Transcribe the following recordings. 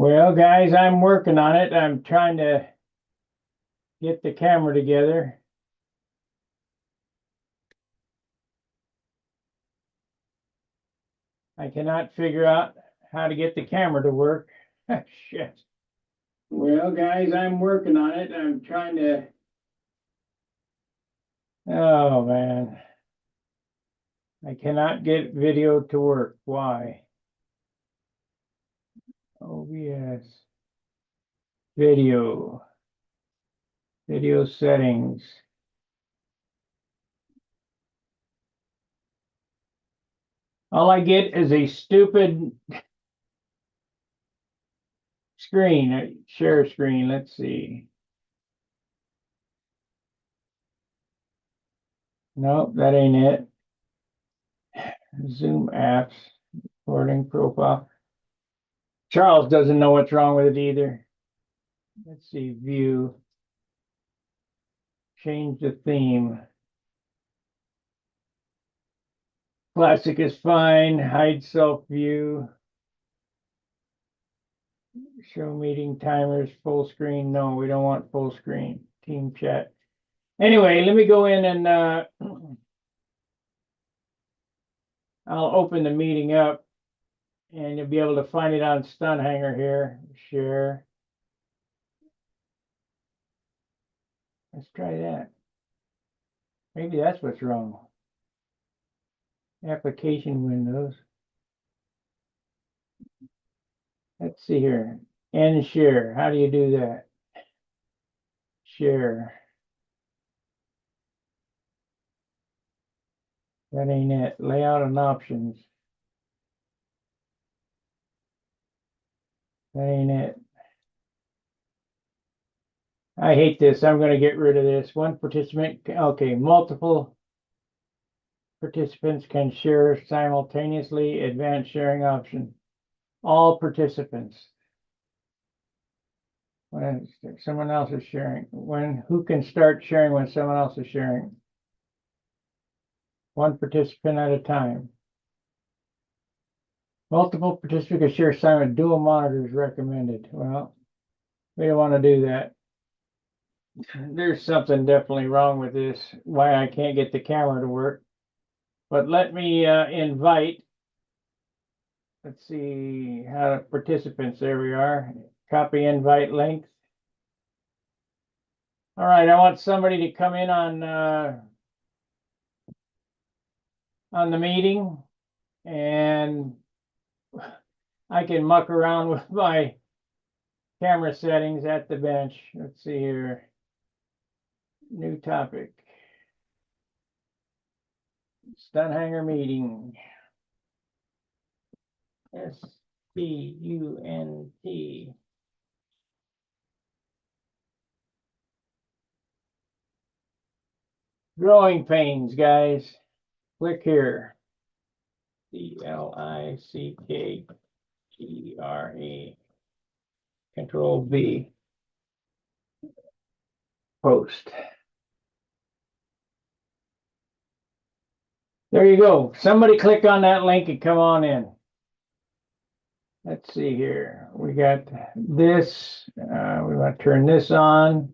Well, guys, I'm working on it. I'm trying to get the camera together. I cannot figure out how to get the camera to work. Shit. Well, guys, I'm working on it. I'm trying to. Oh, man. I cannot get video to work. Why? OBS. Video. Video settings. All I get is a stupid screen, a share screen. Let's see. Nope, that ain't it. Zoom apps, recording profile. Charles doesn't know what's wrong with it either. Let's see, view. Change the theme. Classic is fine. Hide self view. Show meeting timers, full screen. No, we don't want full screen. Team chat. Anyway, let me go in and I'll open the meeting up and you'll be able to find it on Stunt Hangar here. Share. Let's try that. Maybe that's what's wrong. Application windows. Let's see here. And share. How do you do that? Share. That ain't it. Layout and options. That ain't it. I hate this. I'm going to get rid of this. One participant. Okay, multiple participants can share simultaneously. Advanced sharing option. All participants. When someone else is sharing. Who can start sharing when someone else is sharing? One participant at a time. Multiple participants can share simultaneously. Dual monitors recommended. Well, we don't want to do that. There's something definitely wrong with this, why I can't get the camera to work. But let me invite, let's see how to participants, there we are. Copy invite link. All right, I want somebody to come in on the meeting, and I can muck around with my camera settings at the bench. Let's see here. New topic. Stunt Hangar meeting. STUNT. Growing pains, guys. Click here. CLICKGRE. Control V. Post. There you go. Somebody click on that link and come on in. Let's see here. We got this. We want to turn this on.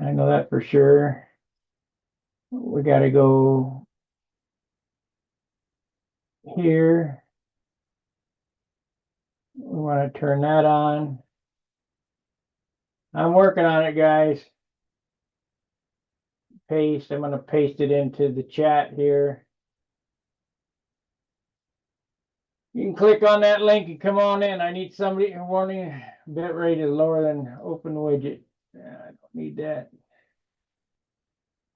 I know that for sure. We got to go here. We want to turn that on. I'm working on it, guys. Paste. I'm going to paste it into the chat here. You can click on that link and come on in. I need somebody warning. Bit rate is lower than open widget. I don't need that.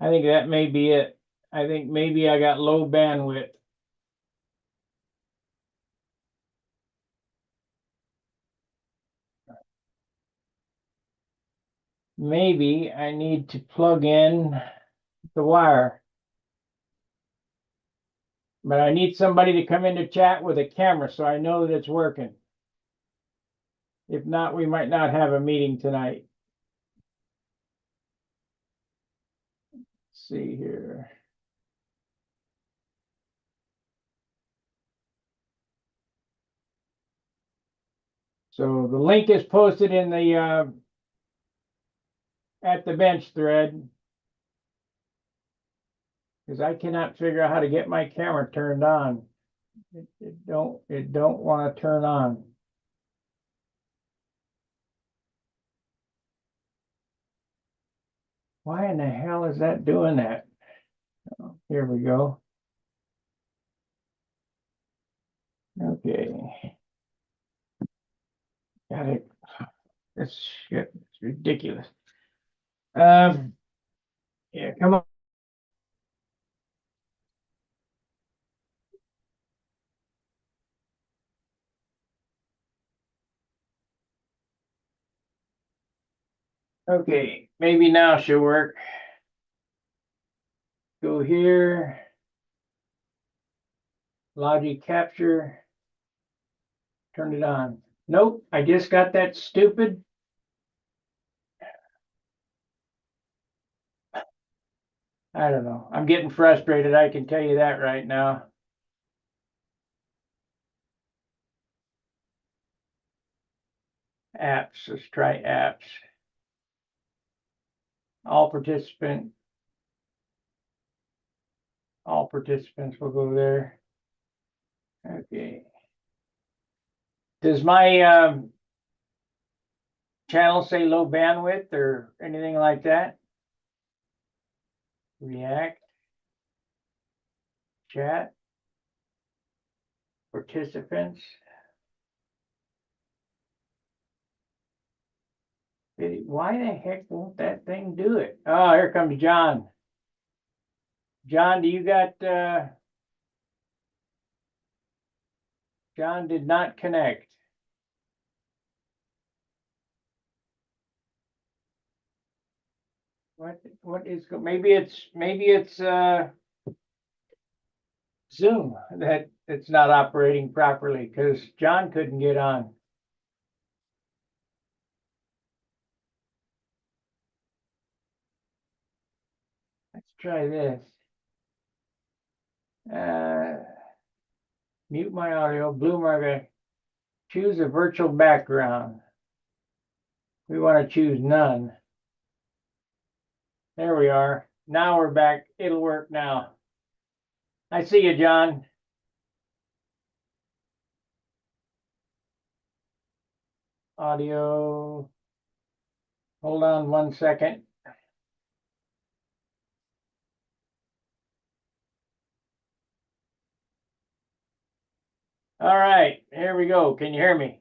I think that may be it. I think maybe I got low bandwidth. Maybe I need to plug in the wire. But I need somebody to come into chat with a camera so I know that it's working. If not, we might not have a meeting tonight. Let's see here. So the link is posted in the at the bench thread, because I cannot figure out how to get my camera turned on. It don't want to turn on. Why in the hell is that doing that? Oh, here we go. Okay. Got it. This shit is ridiculous. Yeah, come on. Okay, maybe now she'll work. Go here. Logic capture. Turn it on. Nope, I just got that stupid. I don't know. I'm getting frustrated. I can tell you that right now. Apps. Let's try apps. All participants will go there. Okay. Does my channel say low bandwidth or anything like that? React, chat, participants. Why the heck won't that thing do it? Oh, here comes John. John, do you got John did not connect. What is maybe it's Zoom that it's not operating properly, because John couldn't get on. Let's try this. Mute my audio, blue marker, choose a virtual background. We want to choose none. There we are. Now we're back. It'll work now. I see you, John. Audio. Hold on 1 second. All right, here we go. Can you hear me?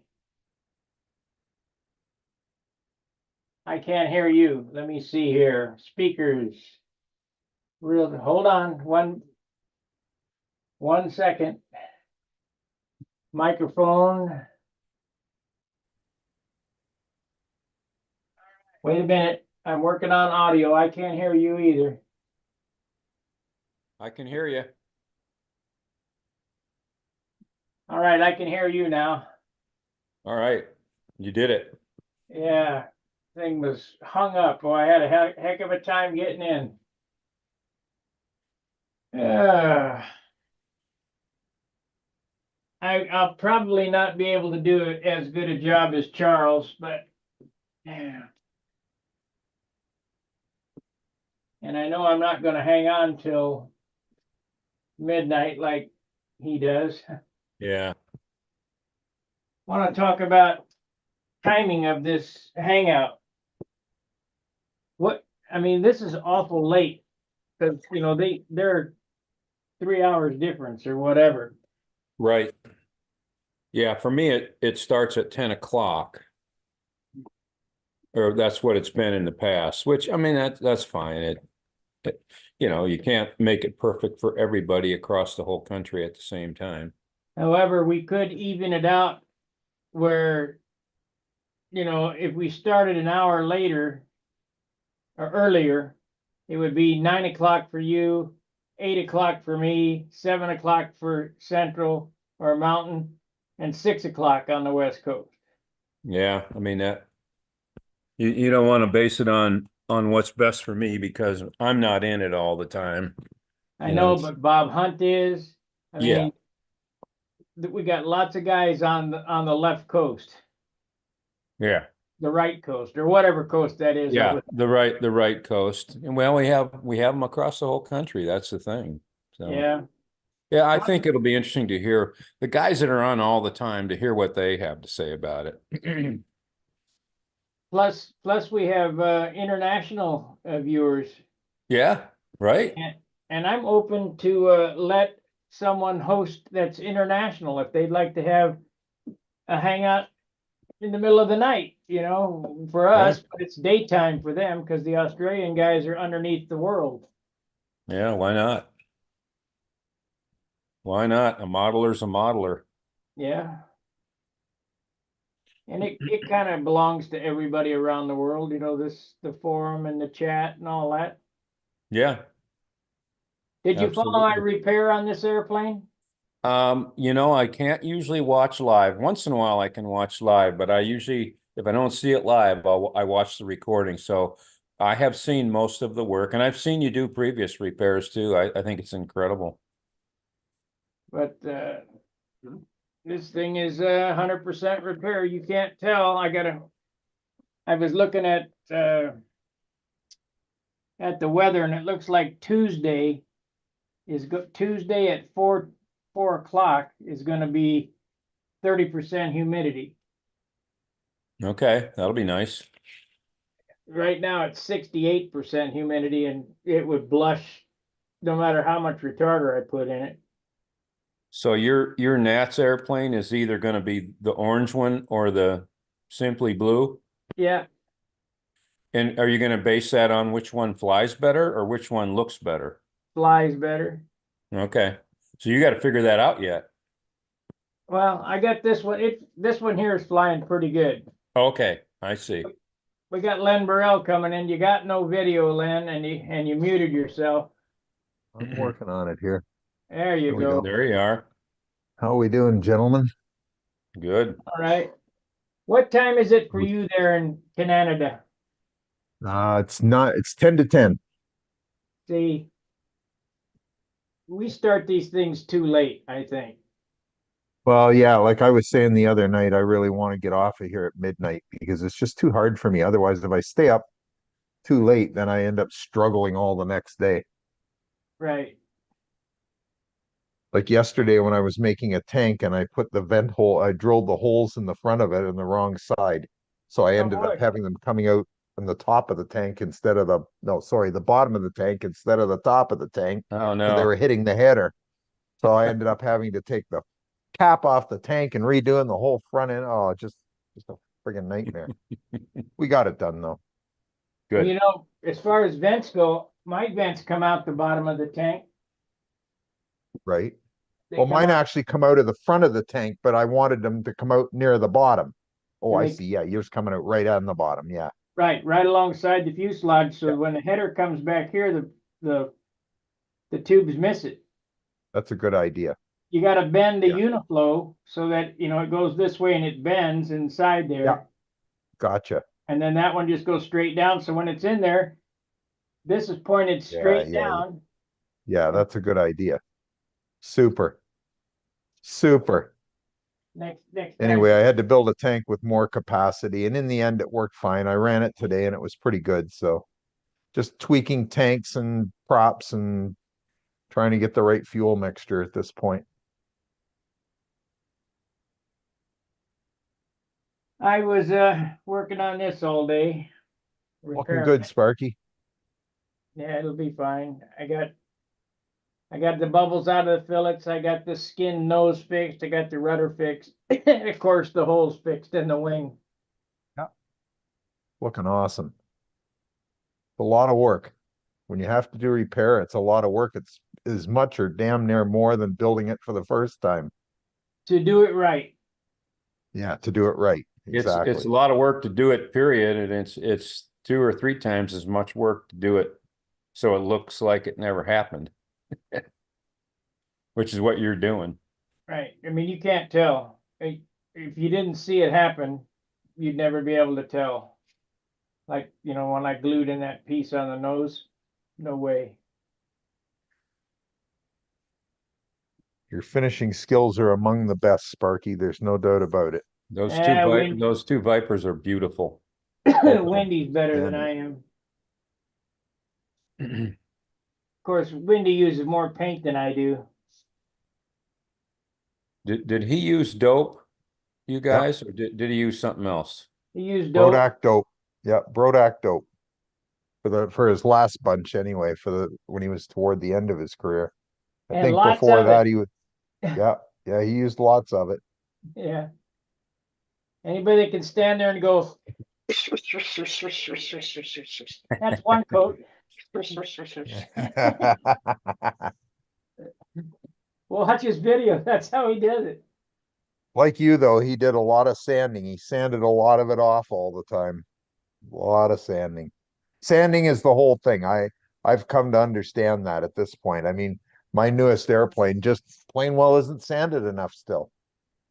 I can't hear you. Let me see here. Speakers. Hold on 1 second. Microphone. Wait a minute. I'm working on audio. I can't hear you either. I can hear you. All right, I can hear you now. All right, you did it. Yeah, thing was hung up. Boy, I had a heck of a time getting in. I'll probably not be able to do it as good a job as Charles, but yeah. And I know I'm not going to hang on till midnight like he does. Yeah. Want to talk about timing of this hangout. I mean, this is awful late, because they're 3 hours difference or whatever. Right. Yeah, for me it starts at 10 o'clock. Or that's what it's been in the past, which I mean that's fine. You can't make it perfect for everybody across the whole country at the same time. However, we could even it out where, if we started an hour later or earlier, it would be 9 o'clock for you, 8 o'clock for me, 7 o'clock for Central or Mountain, and 6 o'clock on the West Coast. Yeah, I mean that you don't want to base it on what's best for me, because I'm not in it all the time. I know, but Bob Hunt is. I Yeah. mean, we got lots of guys on the left coast. Yeah. the right coast or whatever coast that is Yeah, over. the right coast. And well, we have them across the whole country. That's the thing. So Yeah. yeah, I think it'll be interesting to hear the guys that are on all the time to hear what they have to say about it. Plus we have international viewers, Yeah, right. and I'm open to let someone host that's international if they'd like to have a hangout in the middle of the night, for Yeah, us, but it's daytime for them because the Australian guys are underneath the world. yeah. Why not? Why not? A modeler's a modeler. Yeah. And it kind of belongs to everybody around the world, the forum and the chat and all that. Yeah, Did you follow my absolutely. repair on this airplane? I can't usually watch live. Once in a while I can watch live, but I usually, if I don't see it live, I watch the recording. So I have seen most of the work, and I've seen you do previous repairs too. I think it's incredible. But this thing is 100% repair. You can't tell. I was looking at the weather, and it looks like Tuesday at 4 o'clock is going to be 30% humidity. Okay, that'll be nice. Right now it's 68% humidity, and it would blush no matter how much retarder I put in it. So your Nats airplane is either going to be the orange one or the simply blue. Yeah, And are you going to base that on which one flies better or which one looks better? flies better. Okay. So you got to figure that out yet. Well, I got this one. This one here is flying pretty good. Okay, I see. We got Len Burrell coming in. You got no video, Len, and you muted yourself. I'm working on it here. There you There we go. go. There you are. How are we doing, gentlemen? Good. All right. What time is it for you there in Canada? It's 10 to 10. See, we start these things too late, I think. Well, yeah, like I was saying the other night, I really want to get off of here at midnight because it's just too hard for me. Otherwise, if I stay up too late, then I end up struggling all the next day. Right. Like yesterday when I was making a tank and I put the vent hole, I drilled the holes in the front of it on the wrong side. So I Oh ended up boy. having them coming out from the top of the tank instead of no, sorry, the bottom of the tank instead of the top of the tank. Oh So they were no. hitting the header. So I ended up having to take the cap off the tank and redoing the whole front end. Oh, just a friggin' nightmare. We got it done though, Well, Good. as far as vents go, my vents come out the bottom of the tank. right? They Well, come mine out, actually come out of the front of the tank, but I wanted them to come out near the bottom. Oh, and I they see. Yeah, yours coming out right on the bottom. Yeah. right alongside the fuselage. So Yeah, when the header comes back here, the the tubes miss it. that's a good idea. You got to bend the Yeah. uniflow so that it goes this way and it bends inside Yeah, there, gotcha. and then that one just goes straight down. So when it's in there, this is pointed Yeah, straight yeah, down. yeah, And that's a good idea. Super, super. next time, Anyway, I had to build a tank with more capacity, and in the end, it worked fine. I ran it today and it was pretty good. So just tweaking tanks and props and trying to get the right fuel mixture at this point. I was working on this all day, Looking repairing good, it. Sparky. Yeah, it'll be fine. I got the bubbles out of the fillets. I got the skin nose fixed. I got the rudder fixed. Of course, the holes fixed in the wing. Yeah. Looking awesome. A lot of work. When you have to do repair, it's a lot of work. It's as much or damn near more than building it for the first time. To do it right. Yeah, to do it right. It's Exactly. a lot of work to do it, period, and it's 2 or 3 times as much work to do it so it looks like it never happened, which is what you're doing. Right. I mean, you can't tell. If you didn't see it happen, you'd never be able to tell. Like, when I glued in that piece on the nose, no way. Your finishing skills are among the best, Sparky. There's no doubt about it. Wind, those two Vipers are beautiful. Both of them. Wendy's better than I am. Of course, Wendy uses more paint than I do. Did he use dope, you Yep. guys, or did he use something else? He used dope. Brodak dope. Yeah, Brodak dope. For his last bunch anyway, when he was toward the end of his career. I And think lots before of that it. he would yeah, he used lots of it. Yeah. Anybody that can stand there and go, that's one coat. Watch his video. That's how he does it. Like you though, he did a lot of sanding. He sanded a lot of it off all the time. A lot of sanding. Sanding is the whole thing. I've come to understand that at this point. I mean, my newest airplane just plain well isn't sanded enough still.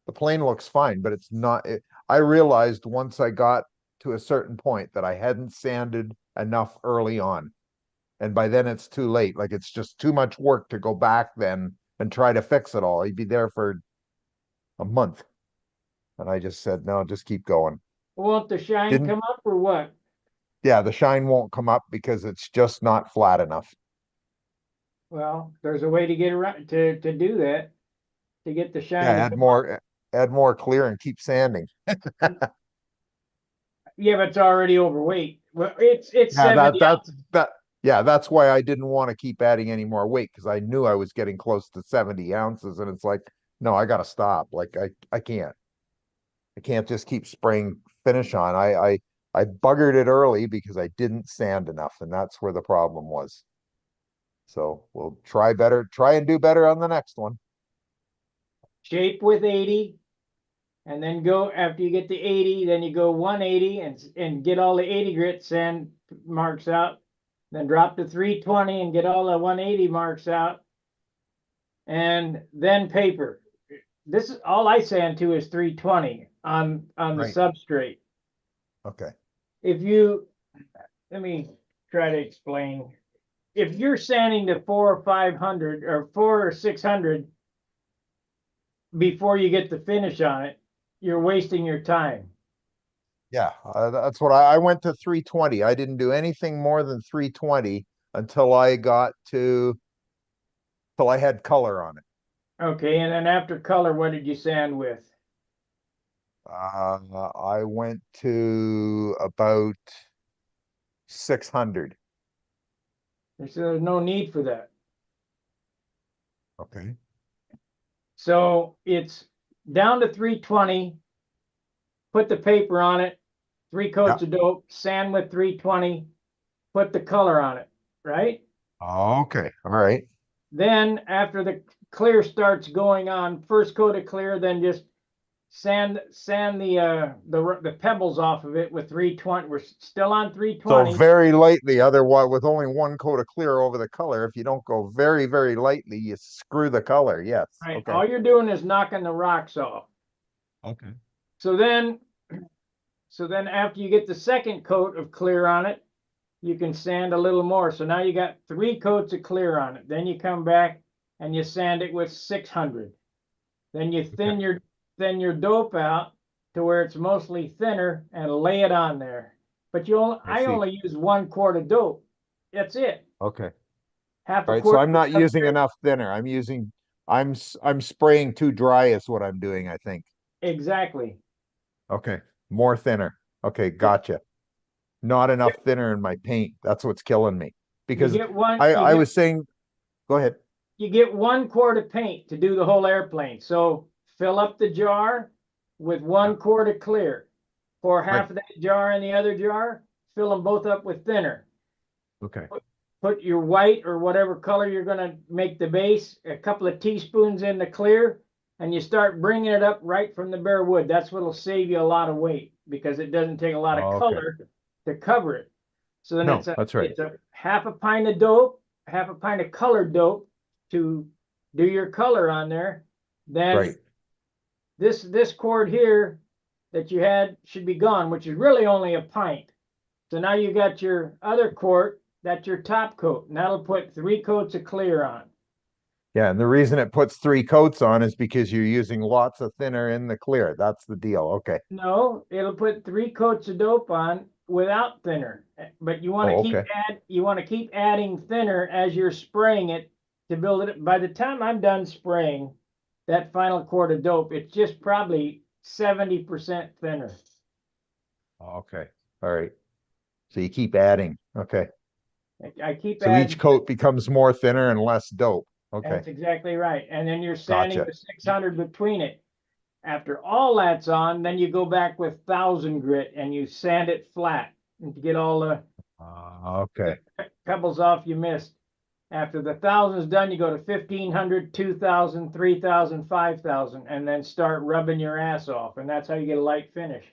The plane looks fine, but it's not. I realized once I got to a certain point that I hadn't sanded enough early on. And by then it's too late. Like it's just too much work to go back then and try to fix it all. He'd be there for a month. And I just said, no, just keep going. Won't the shine Didn't, come up or what? yeah, the shine won't come up because it's just not flat enough. Well, there's a way to get around to do that, to get the shine Yeah, to come up. add more clear and keep sanding. Yeah, but it's already overweight. Well, it's Yeah, 70 ounces. yeah, that's why I didn't want to keep adding any more weight because I knew I was getting close to 70 ounces and it's like, no, I gotta stop. Like I can't. I can't just keep spraying finish on. I buggered it early because I didn't sand enough, and that's where the problem was. So we'll try and do better on the next one. Shape with 80, and then go after you get the 80, then you go 180 and get all the 80 grit sand marks out. Then drop to 320 and get all the 180 marks out. And then paper. This is all I sand to is 320 on the Right. substrate. Okay. If you, let me try to explain. If you're sanding to 4 or 500 or 4 or 600 before you get the finish on it, you're wasting your time. Yeah, that's what I went to 320. I didn't do anything more than 320 until I got till I had color on it. Okay, and then after color, what did you sand with? I went to about 600. There's no need for that. Okay. So it's down to 320, put the paper on it, 3 coats of dope, sand with 320, put the color on it, right? Okay. All right. Then after the clear starts going on, first coat of clear, then just sand the pebbles off of it with 320. We're still on So 320. very lightly, otherwise with only one coat of clear over the color, if you don't go very, very lightly, you screw the color. Yes. Right. Okay. All you're doing is knocking the rocks off. Okay. So then after you get the second coat of clear on it, you can sand a little more. So now you got 3 coats of clear on it. Then you come back and you sand it with 600. Then you thin your dope out to where it's mostly thinner and lay it on there. But I only use 1 quart of dope. That's it. Okay. Half All a right. So quart. I'm not using enough thinner. I'm spraying too dry is what I'm doing, I think. Exactly. Okay. More thinner. Okay, gotcha. Not enough thinner in my paint. That's what's killing me. Because I was saying, go ahead. You get 1 quart of paint to do the whole airplane. So fill up the jar with 1 quart of clear. Pour half of that jar in the other jar. Fill them both up with thinner. Okay. Put your white or whatever color you're going to make the base, a couple of teaspoons in the clear, and you start bringing it up right from the bare wood. That's what'll save you a lot of weight because it doesn't take a lot of color to cover it. So then it's a half a pint of dope, half a pint of colored dope to do your color on there. Then this quart here that you had should be gone, which is really only a pint. So now you got your other quart, that's your top coat, and that'll put 3 coats of clear on. Yeah, and the reason it puts 3 coats on is because you're using lots of thinner in the clear. That's the deal. Okay. No, it'll put 3 coats of dope on without thinner, but you want to Oh, keep okay. adding thinner as you're spraying it to build it. By the time I'm done spraying that final quart of dope, it's just probably 70% thinner. Okay. All right. So you keep adding. Okay. I keep So each adding. coat becomes more thinner and less dope. Okay. That's exactly right. And then you're sanding Gotcha. with 600 between it. After all that's on, then you go back with 1000 grit and you sand it flat and to get all the Okay. pebbles off you missed. After the 1000's done, you go to 1500, 2000, 3000, 5000, and then start rubbing your ass off. And that's how you get a light finish.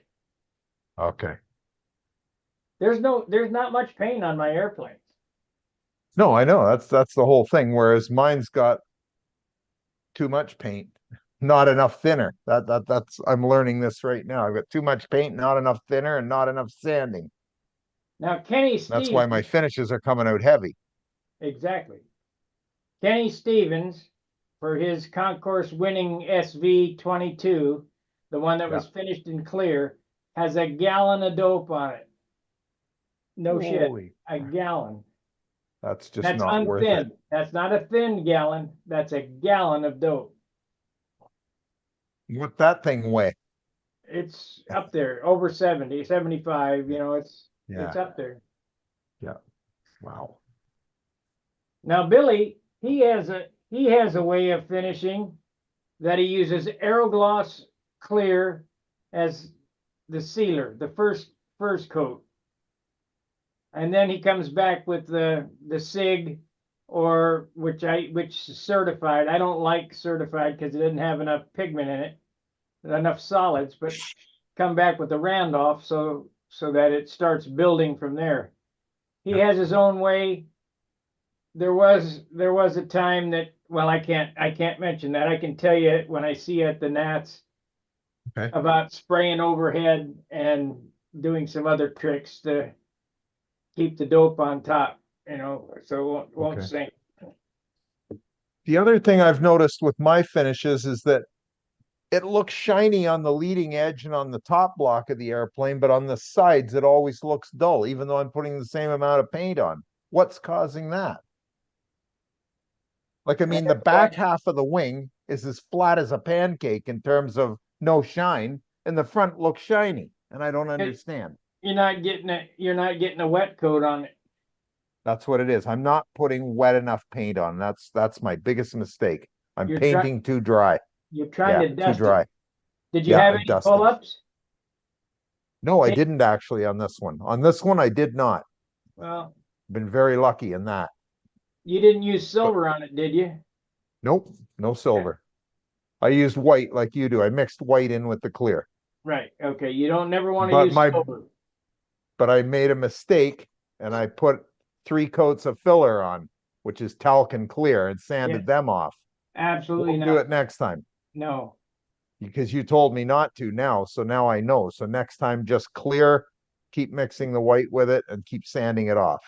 Okay. There's not much paint on my airplanes. No, I know. That's the whole thing. Whereas mine's got too much paint, not enough thinner. That's I'm learning this right now. I've got too much paint, not enough thinner, and not enough sanding. Now, Kenny That's why my Stevens, finishes are coming out heavy. exactly. Kenny Stevens, for his concourse winning SV22, the one that Yeah. was finished in clear, has a gallon of dope on it. No shit, Holy, a gallon. that's just That's not worth it. unthinned. That's not a thin gallon. That's a gallon of dope. What that thing weigh? It's up there, over 70, 75, you know, it's Yeah. up there. Yeah. Wow. Now, Billy, he has a way of finishing that he uses Aerogloss clear as the sealer, the first coat. And then he comes back with the SIG, or which is certified. I don't like certified because it doesn't have enough pigment in it, enough solids, but come back with the Randolph so that it starts building from there. He has his own way. There was a time that, well, I can't mention that. I can tell you when I see you at the Nats Okay. about spraying overhead and doing some other tricks to keep the dope on top, you know, so it won't Okay. sink. The other thing I've noticed with my finishes is that it looks shiny on the leading edge and on the top block of the airplane, but on the sides it always looks dull, even though I'm putting the same amount of paint on. What's causing that? Like, I mean, the back half of the wing is as flat as a pancake in terms of no shine, and the front looks shiny, and I don't understand. You're not getting a wet coat on it. That's what it is. I'm not putting wet enough paint on. That's my biggest mistake. I'm You're painting too dry. You're trying Yeah, to too dust dry. it. Did you Yeah, have I'm any dusting. pull-ups? No, I Hey. didn't actually on this one. On this one, I did not. Well, Been very lucky in that. you didn't use silver on it, did you? Nope, no silver. I used white like you do. I mixed white in with the clear. Right. Okay. You don't never want to But use silver. but I made a mistake and I put 3 coats of filler on, which is talc and clear, and sanded them off. Absolutely Won't not. do it next time No. because you told me not to now. So now I know. So next time, just clear, keep mixing the white with it and keep sanding it off.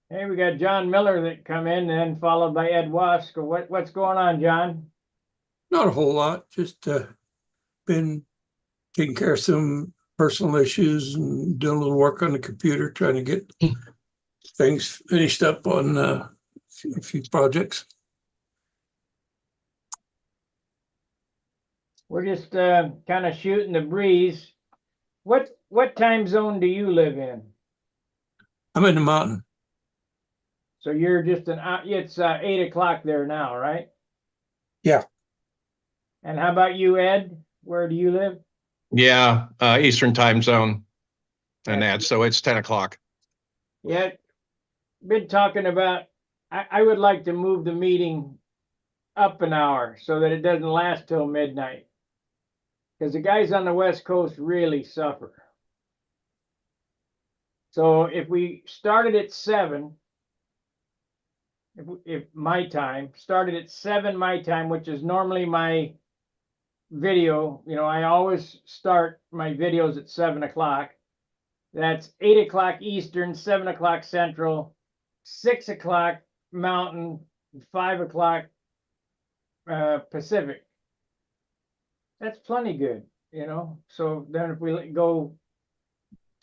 Hey, we got John Miller that come in, and then followed by Ed Wask. What's going on, John? Not a whole lot, just been taking care of some personal issues and doing a little work on the computer, trying to get things finished up on a few projects. We're just kind of shooting the breeze. What time zone do you live in? I'm in the mountain. So you're just it's 8 o'clock there now, right? Yeah. And how about you, Ed? Where do you live? Yeah, Eastern time zone. And That's- so it's 10 o'clock. Yeah, been talking about, I would like to move the meeting up an hour so that it doesn't last till midnight. Because the guys on the West Coast really suffer. So if we started at 7, if my time started at 7 my time, which is normally my video, you know, I always start my videos at 7 o'clock. That's 8 o'clock Eastern, 7 o'clock Central, 6 o'clock Mountain, 5 o'clock Pacific. That's plenty good, you know. So then if we go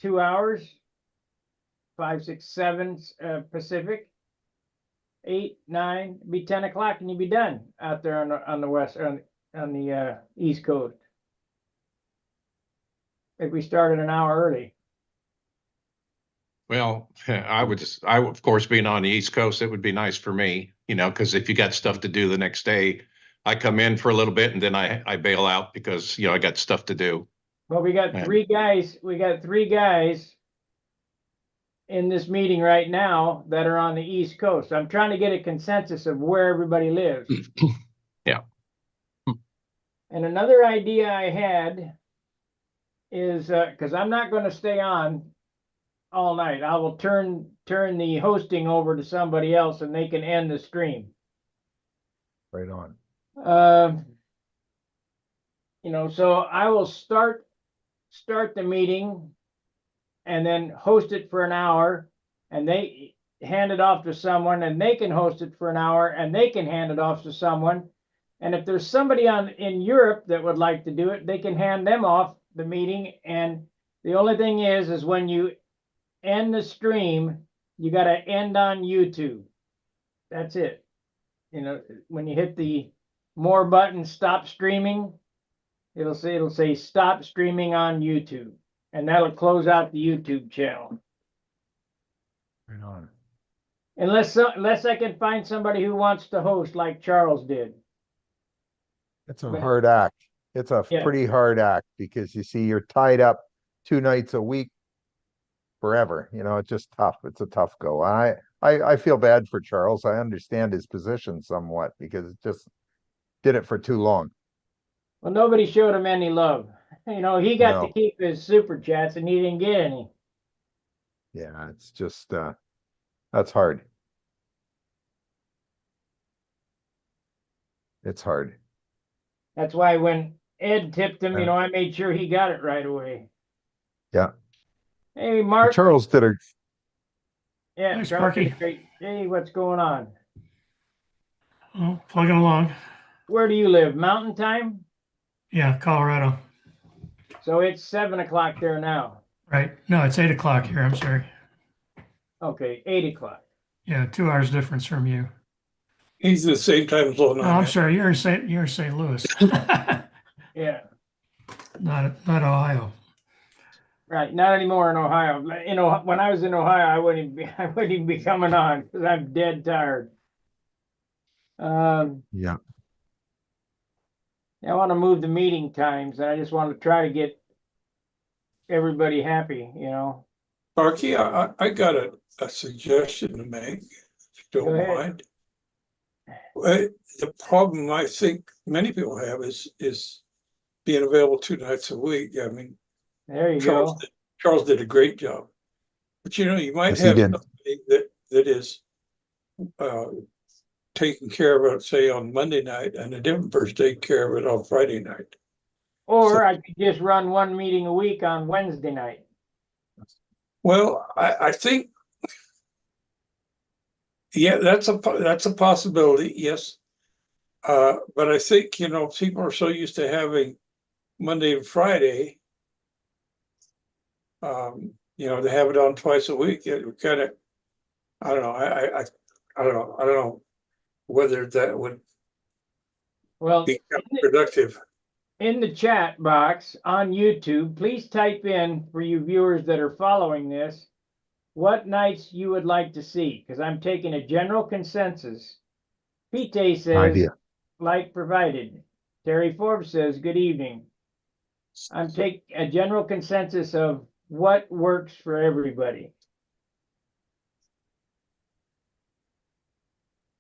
2 hours, 5, 6, 7 Pacific, 8, 9, be 10 o'clock, and you'd be done out there on the west on the East Coast. If we started an hour early. Well, I would of course, being on the East Coast, it would be nice for me, you know, because if you got stuff to do the next day, I come in for a little bit and then I bail out because, you know, I got stuff to do. Well, we got Yeah. 3 guys. We got 3 guys in this meeting right now that are on the East Coast. I'm trying to get a consensus of where everybody lives. Yeah. And another idea I had is because I'm not going to stay on all night. I will turn the hosting over to somebody else, and they can end the stream. Right on. You know, so I will start the meeting and then host it for an hour, and they hand it off to someone, and they can host it for an hour, and they can hand it off to someone. And if there's somebody in Europe that would like to do it, they can hand them off the meeting. And the only thing is when you end the stream, you got to end on YouTube. That's it. You know, when you hit the more button, stop streaming, it'll say stop streaming on YouTube, and that'll close out the YouTube channel. Right on. Unless I can find somebody who wants to host like Charles did. It's a But- hard act. It's a Yeah. pretty hard act because you see, you're tied up 2 nights a week forever. You know, it's just tough. It's a tough go. I feel bad for Charles. I understand his position somewhat because it just did it for too long. Well, nobody showed him any love. You know, he got No. to keep his super chats, and he didn't get any. Yeah, it's just that's hard. It's hard. That's why when Ed tipped him, you Yeah. know, I made sure he got it right away. Yeah. Hey, Mark. Charles did a Yeah, Hi, Charles did Sparky. great. Hey, what's going on? Oh, plugging along. Where do you live? Mountain time? Yeah, Colorado. So it's 7 o'clock there now. Right. No, it's 8 o'clock here. I'm sorry. Okay, 8 o'clock. Yeah, 2 hours difference from you. He's the same time zone. No, I'm I'm at. sorry. You're in St. Louis. Yeah, not Ohio. right. Not anymore in Ohio. You know, when I was in Ohio, I wouldn't even be coming on because I'm dead tired. yeah. I want to move the meeting times, and I just want to try to get everybody happy, you know. Sparky, I got a suggestion to make, if you Go don't ahead. mind. The problem I think many people have is being available 2 nights a week. I mean, There you go. Charles did a great job. But you know, you might Yes, he have did. somebody that is taking care of it, say, on Monday night, and a different person taking care of it on Friday night. Or I could just run one meeting a week on Wednesday night. Well, I think, yeah, that's a possibility, yes. But I think, you know, people are so used to having Monday and Friday, you know, to have it on twice a week, it kind of, I don't know, I don't know whether that would Well, be productive. in the chat box on YouTube, please type in, for you viewers that are following this, what nights you would like to see, because I'm taking a general consensus. Pete says, Idea. like provided. Terry Forbes says, good evening. I'm taking a general consensus of what works for everybody.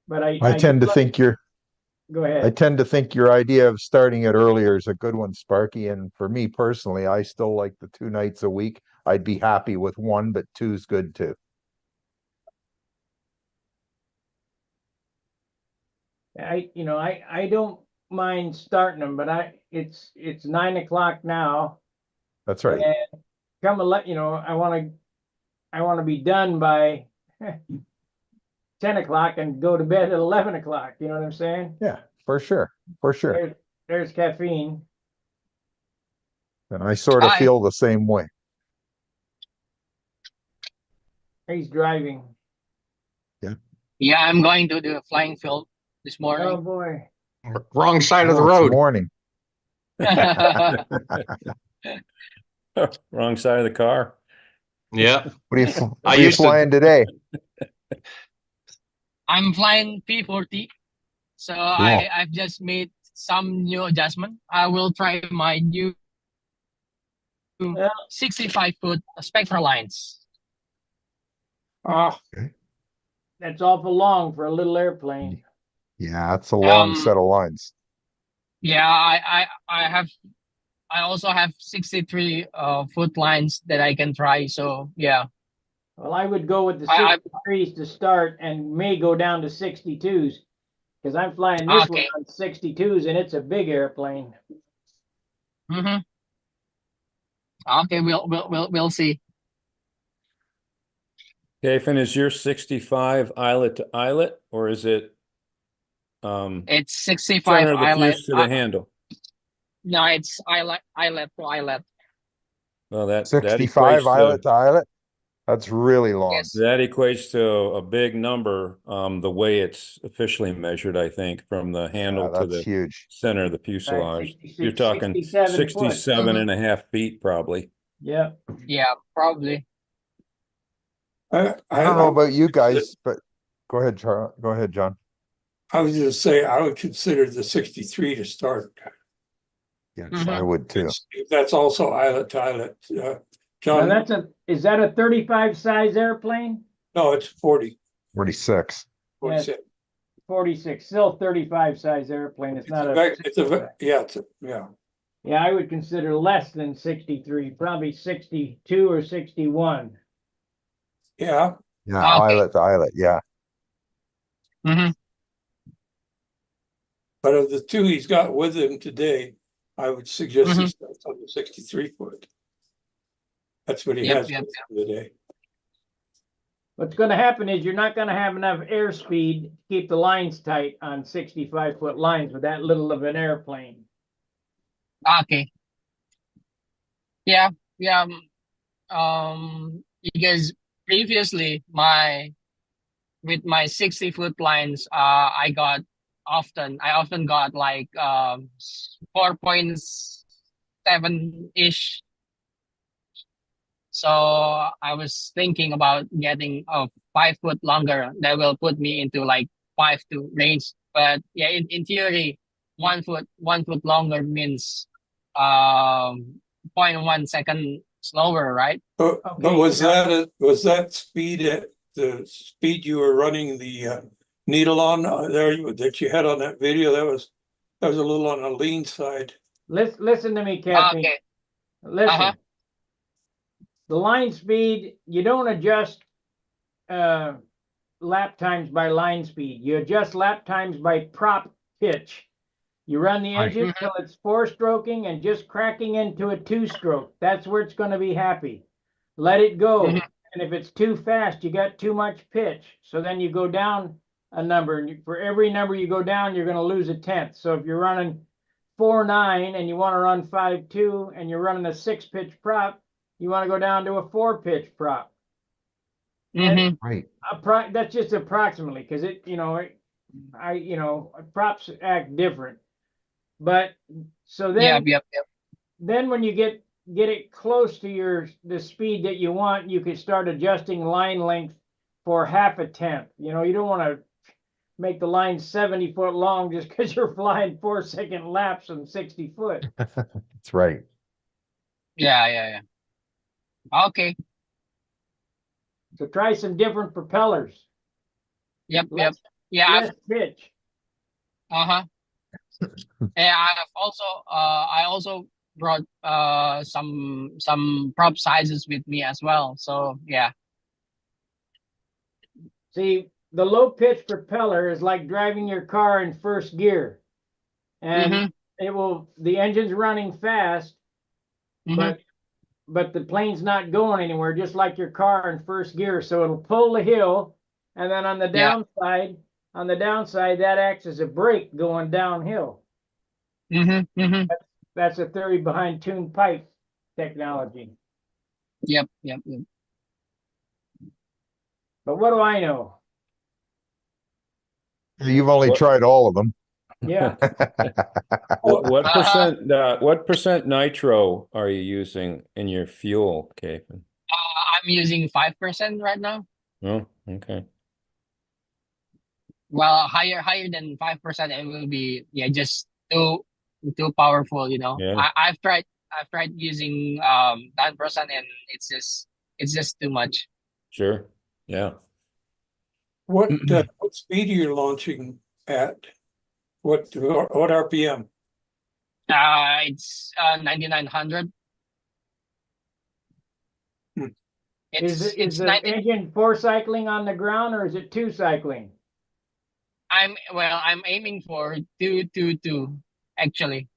But I tend to think go ahead. I tend to think your idea of starting it earlier is a good one, Sparky. And for me personally, I still like the 2 nights a week. I'd be happy with 1, but 2's good too. I don't mind starting them, but it's 9 o'clock now. That's right. And come I want to be done by 10 o'clock and go to bed at 11 o'clock. You know what I'm saying? Yeah, for sure, for sure. There's caffeine. And I sort of Hi. feel the same way. He's driving. Yeah, I'm going to the flying field this Oh morning. boy. Wrong side of the Oh, it's road. morning. Wrong side of the car. Yeah. What are you, I what are you used to- flying today? I'm flying P40. So I've just made some new adjustment. I will try my new Well, 65-foot spectral lines. oh, Okay. that's awful long for a little airplane. Yeah, it's a long set of lines. Yeah, I also have 63 foot lines that I can try. So yeah. Well, I would go with the I- 63s to start and may go down to 62s because I'm flying this one Okay. on 62s and it's a big airplane. Mm-hmm. Okay, we'll see. Kayfin, is your 65 eyelet to eyelet, or is it It's 65 center of the eyelet. fuse to the handle? No, it's eyelet to eyelet. Well, that 65 equates eyelet to, to eyelet. That's really long. Yes. that equates to a big number, the way it's officially measured, I think, from the handle Yeah, to that's the huge. center of the fuselage. 66, You're talking 67 foot. 67 and a half feet, probably. Yeah. Yeah, probably. I don't know about you guys, but go ahead, Charlie. Go ahead, John. I was just say, I would consider the 63 to start. Yes, Mhm. I would too. That's also eyelet to eyelet. Now John, is that a 35 size airplane? no, it's 40. 46. 46. 46, still 35 size airplane. It's not a. Yeah. Yeah, I would consider less than 63, probably 62 or 61. Yeah, Yeah, Okay. eyelet to eyelet. Yeah. Mm-hmm. but of the two he's got with him today, I would suggest he Mhm. starts on the 63 foot. That's what he Yep, has yep, with him today. What's going to happen is you're not going to have enough airspeed to keep the lines tight on 65-foot lines with that little of an airplane. Okay. Yeah, yeah. Because previously with my 60-foot lines, I often got like 4.7-ish. So I was thinking about getting a 5 foot longer that will put me into like 5 to range. But yeah, in theory, 1 foot longer means 0.1 second slower, right? But Okay, was yeah. that speed at the speed you were running the needle on that you had on that video? That was a little on the lean side. Listen to me, Caffeine. Okay. Listen. Uh-huh. The line speed, you don't adjust lap times by line speed. You adjust lap times by prop pitch. You run the Right. engine till it's 4-stroking and just cracking into a 2-stroke. That's where it's going to be happy. Let it go. Mhm. And if it's too fast, you got too much pitch. So then you go down a number. And for every number you go down, you're going to lose a tenth. So if you're running 4.9 and you want to run 5.2 and you're running a 6-pitch prop, you want to go down to a 4-pitch prop. Mm-hmm. Right. That's just approximately because props act different. But so then, Yep. then when you get it close to the speed that you want, you can start adjusting line length for half a tenth. You don't want to make the line 70 foot long just because you're flying 4-second laps on 60 foot. That's right. Yeah. Okay. So try some different propellers. Yep. Less, Yeah. less pitch. Uh-huh. And I also brought some prop sizes with me as well. So yeah. See, the low pitch propeller is like driving your car in first gear. And the engine's running fast, Mhm. but the plane's not going anywhere, just like your car in first gear. So it'll pull the hill, and then on the Yeah. downside, on the downside, that acts as a brake going downhill. Mm-hmm. Mm-hmm. That's a theory behind tuned pipe technology. Yep. Yep. Yep. But what do I know? You've only What- tried all of them. Yeah, What percent nitro are you using in your fuel, Kevin? I'm using 5% right now. Oh, okay. Well, higher than 5%, it will be just too powerful. Yeah. I've tried using 10%, and it's just too much. Sure. Yeah. What speed are you launching at? What RPM? It's 9900. Hmm. is the engine 4 cycling on the ground or is it 2 cycling? I'm aiming for 222 actually.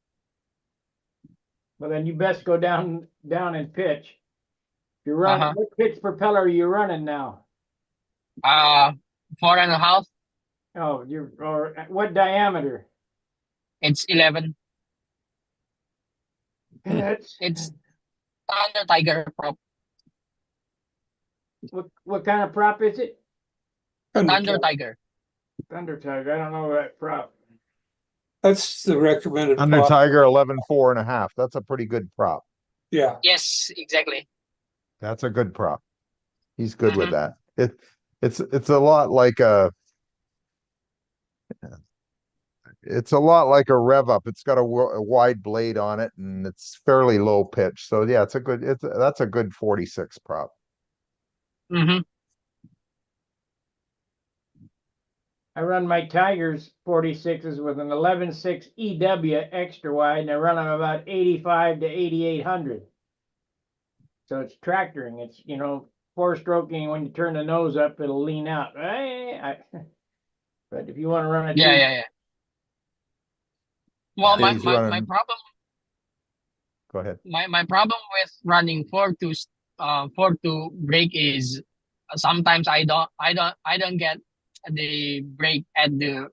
Well, then you best go down in pitch. You're running. Uh-huh. What pitch propeller are you running now? 4.5. Oh, or what diameter? It's 11. It's It's Thunder Tiger prop. what kind of prop is it? Thunder Tiger. Thunder Tiger. I don't know that prop. That's the recommended Under prop. Tiger 11.4.5. That's a pretty good prop. Yeah. Yes, exactly. That's a good prop. He's good with Mhm. that. It's a lot like a rev up. It's got a wide blade on it and it's fairly low pitch. So yeah, that's a good 46 prop. Mm-hmm. I run my Tigers 46s with an 11.6 EW extra wide, and I run them about 85 to 8800. So it's tractoring. It's 4-stroking. When you turn the nose up, it'll lean out. But if you want to run a Yeah. Well, Yeah, he's my running. problem Go ahead. my problem with running 4 to brake is sometimes I don't get the brake at the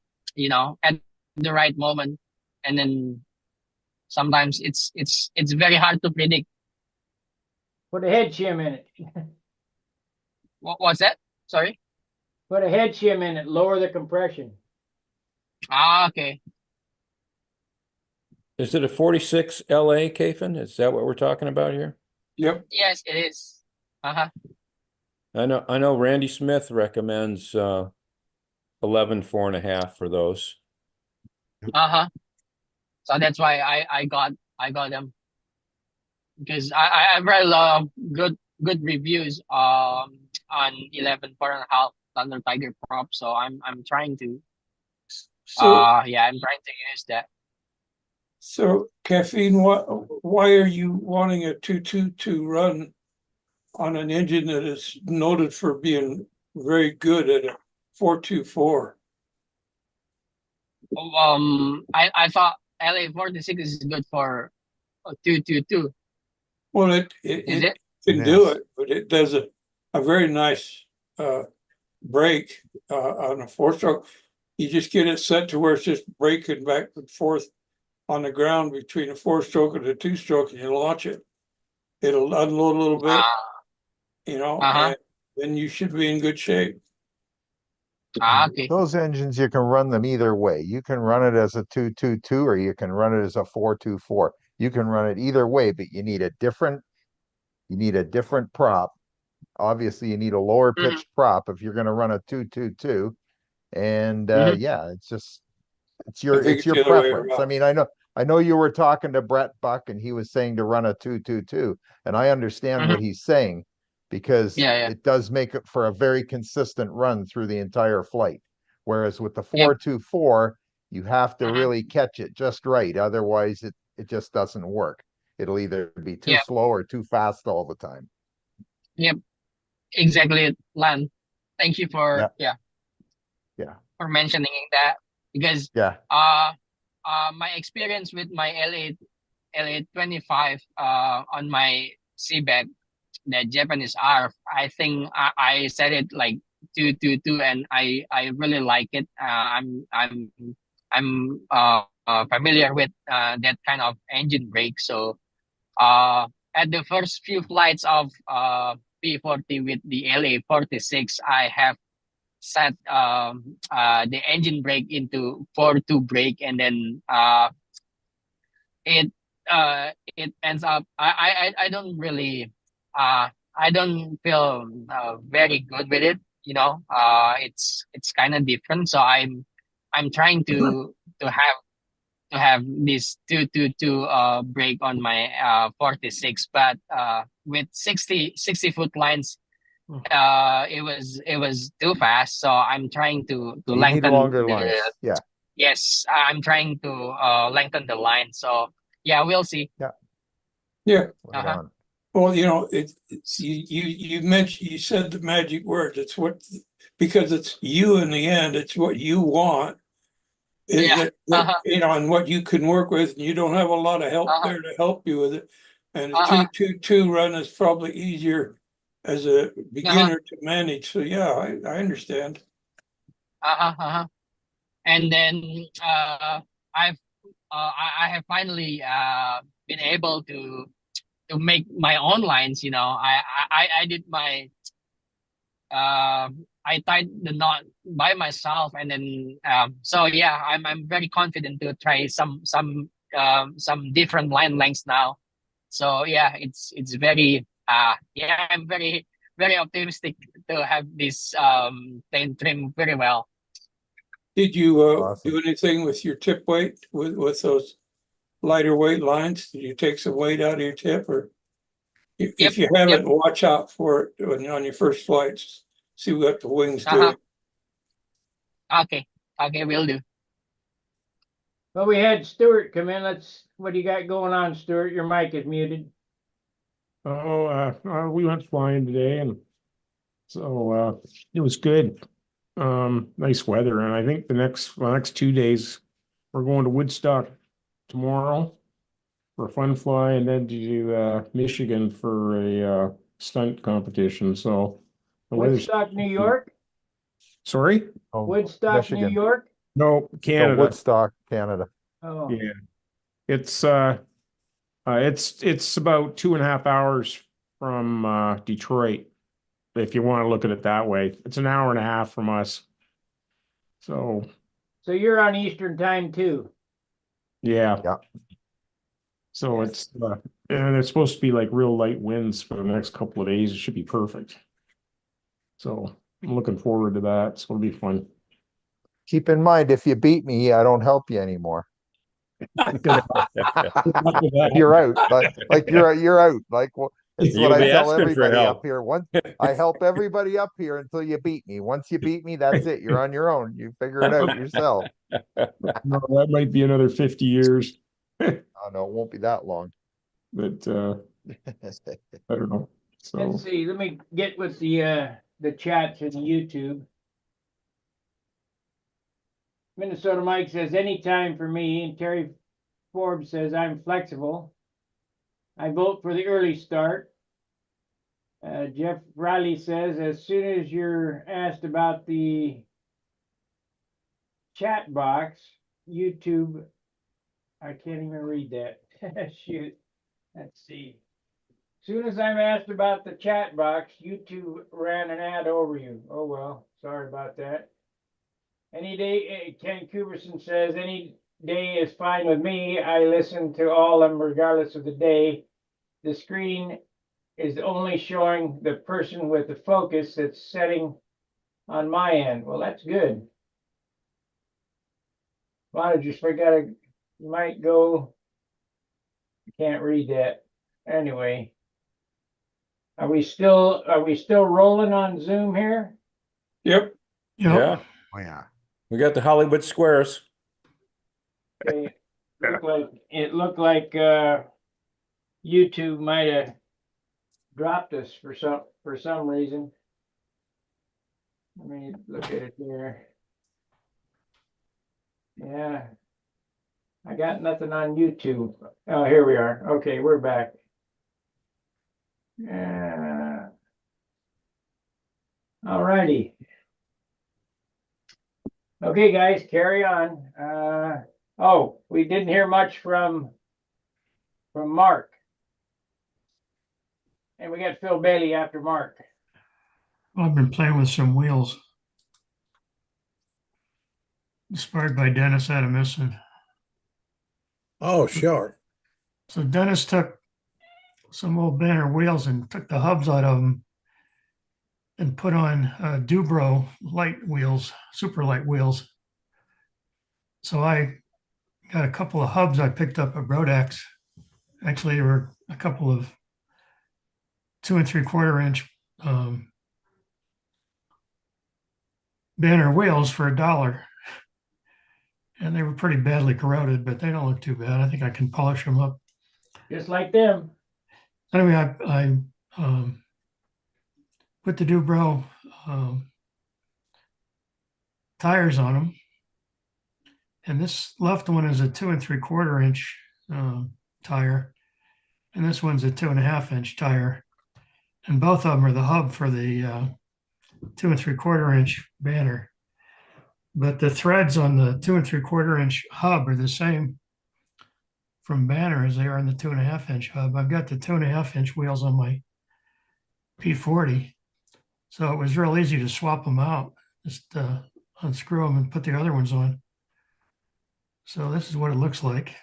at the right moment, and then sometimes it's very hard to predict. Put a head shim in it. What's that? Sorry. Put a head shim in it. Lower the compression. Okay. Is it a 46 LA, Kevin? Is that what we're talking about here? Yep. Yes, it is. Uh-huh. I know Randy Smith recommends 11.4.5 for those. Uh-huh. So that's why I got them, because I've read a lot of good reviews on 11.4.5 Thunder Tiger prop. So I'm trying to So I'm trying to use that. so caffeine, why are you wanting a 222 run on an engine that is noted for being very good at a 424? I thought LA46 is good for 222. Well, Is it it? can It do is. it, but it does a very nice brake on a 4-stroke. You just get it set to where it's just braking back and forth on the ground between a 4-stroke and a 2-stroke, and you launch it. It'll unload a little bit, Uh-huh. and then you should be in good shape. Okay. Those engines, you can run them either way. You can run it as a 222 or you can run it as a 424. You can run it either way, but you need a different prop. Obviously, you need a lower Mhm. pitched prop if you're going to run a 222. And Mhm. yeah, it's I think it's it's your the other way preference. I around. mean, I know you were talking to Brett Buck and he was saying to run a 222, and I understand what Mhm. he's saying because Yeah. it does make it for a very consistent run through the entire flight. Whereas with the Yep. 424, you have to Mhm. really catch it just right. Otherwise, it just doesn't work. It'll either be too Yep. slow or too fast all the time. Yep. Exactly, Lan. Thank you Yeah. Yeah. for mentioning that, because Yeah. my experience with my LA25 on my seabed, the Japanese R, I think I set it like 222, and I really like it. I'm familiar with that kind of engine brake. So at the first few flights of P40 with the LA-46, I have set the engine brake into 4-2 brake, and then it it ends up I don't really I don't feel very good with it. It's kind of different. So I'm trying to have this 222 brake on my 46, but with 60-foot lines, it was too fast. So I'm trying to You need lengthen longer the lines. Yeah. yes, I'm trying to lengthen the line. So yeah, we'll see. Yeah. Right Uh-huh. on. Well, you mentioned, you said the magic words. It's because it's you in the end, it's what you want. Yeah. And what you can work with, and you don't have a lot of help there to help you with it. And the 222 run is probably easier as a beginner to manage. So yeah, I understand. And then I've I have finally been able to make my own lines. I did my I tied the knot by myself, and then so yeah, I'm very confident to try some different line lengths now. So yeah, it's very yeah, I'm very very optimistic to have this plane trim very well. Did you Awesome. do anything with your tip weight with those lighter weight lines? Did you take some weight out of your tip, or if you haven't, watch out for it on your first flights. See what the wings do. Okay, will do. Well, we had Stuart come in. What do you got going on, Stuart? Your mic is muted. We went flying today, and so it was good. Nice weather, and I think the next 2 days we're going to Woodstock tomorrow for a fun fly, and then to Michigan for a stunt competition. So the weather's Woodstock, New York? sorry, Oh, Woodstock, New Michigan. York? no, No, Canada. Woodstock, Canada. Oh, Yeah, it's it's about 2.5 hours from Detroit, if you want to look at it that way. It's an hour and a half from us. So so you're on Eastern time too? yeah. Yeah. So it's and it's supposed to be like real light winds for the next couple of days. It should be perfect. So I'm looking forward to that. It's going to be fun. Keep in mind, if you beat me, I don't help you anymore. You're out. You're out. It's You'll what I be tell asking for everybody up help. here. I help everybody up here until you beat me. Once you beat me, that's it. You're on your own. You figure it out yourself. No, that might be another 50 years. Oh no, it won't be that long. But I don't know. So Let's see. Let me get with the chats in YouTube. Minnesota Mike says anytime for me, and Terry Forbes says I'm flexible. I vote for the early start. Jeff Riley says as soon as you're asked about the chat box, YouTube, I can't even read that. Shoot. Let's see. As soon as I'm asked about the chat box, YouTube ran an ad over you. Oh well, sorry about that. Any day, Ken Kuberson says, any day is fine with me. I listen to all of them regardless of the day. The screen is only showing the person with the focus that's setting on my end. Well, that's good. Well, I just forgot you might go. Can't read that. Anyway. Are we still rolling on Zoom here? Yep. Yeah, Oh yeah. we got the Hollywood Squares. Okay. It looked like YouTube might have dropped us for some reason. Let me look at it here. Yeah. I got nothing on YouTube. Oh, here we are. Okay, we're back. All righty. Okay, guys, carry on. Oh, we didn't hear much from Mark. And we got Phil Bailey after Mark. Well, I've been playing with some wheels. Inspired by Dennis Adamison. Oh, sure. So Dennis took some old Banner wheels and took the hubs out of them and put on Dubro light wheels, super light wheels. So I got a couple of hubs I picked up at Rodex. Actually, there were a couple of 2 3/4 inch Banner wheels for $1. And they were pretty badly corroded, but they don't look too bad. I think I can polish them up. Just like them. Anyway, I put the Dubro tires on them. And this left one is a 2 3/4 inch tire. And this one's a 2.5 inch tire. And both of them are the hub for the 2 3/4 inch Banner. But the threads on the 2 3/4 inch hub are the same from Banner as they are on the 2.5 inch hub. I've got the 2.5 inch wheels on my P40. So it was real easy to swap them out. Just unscrew them and put the other ones on. So this is what it looks like.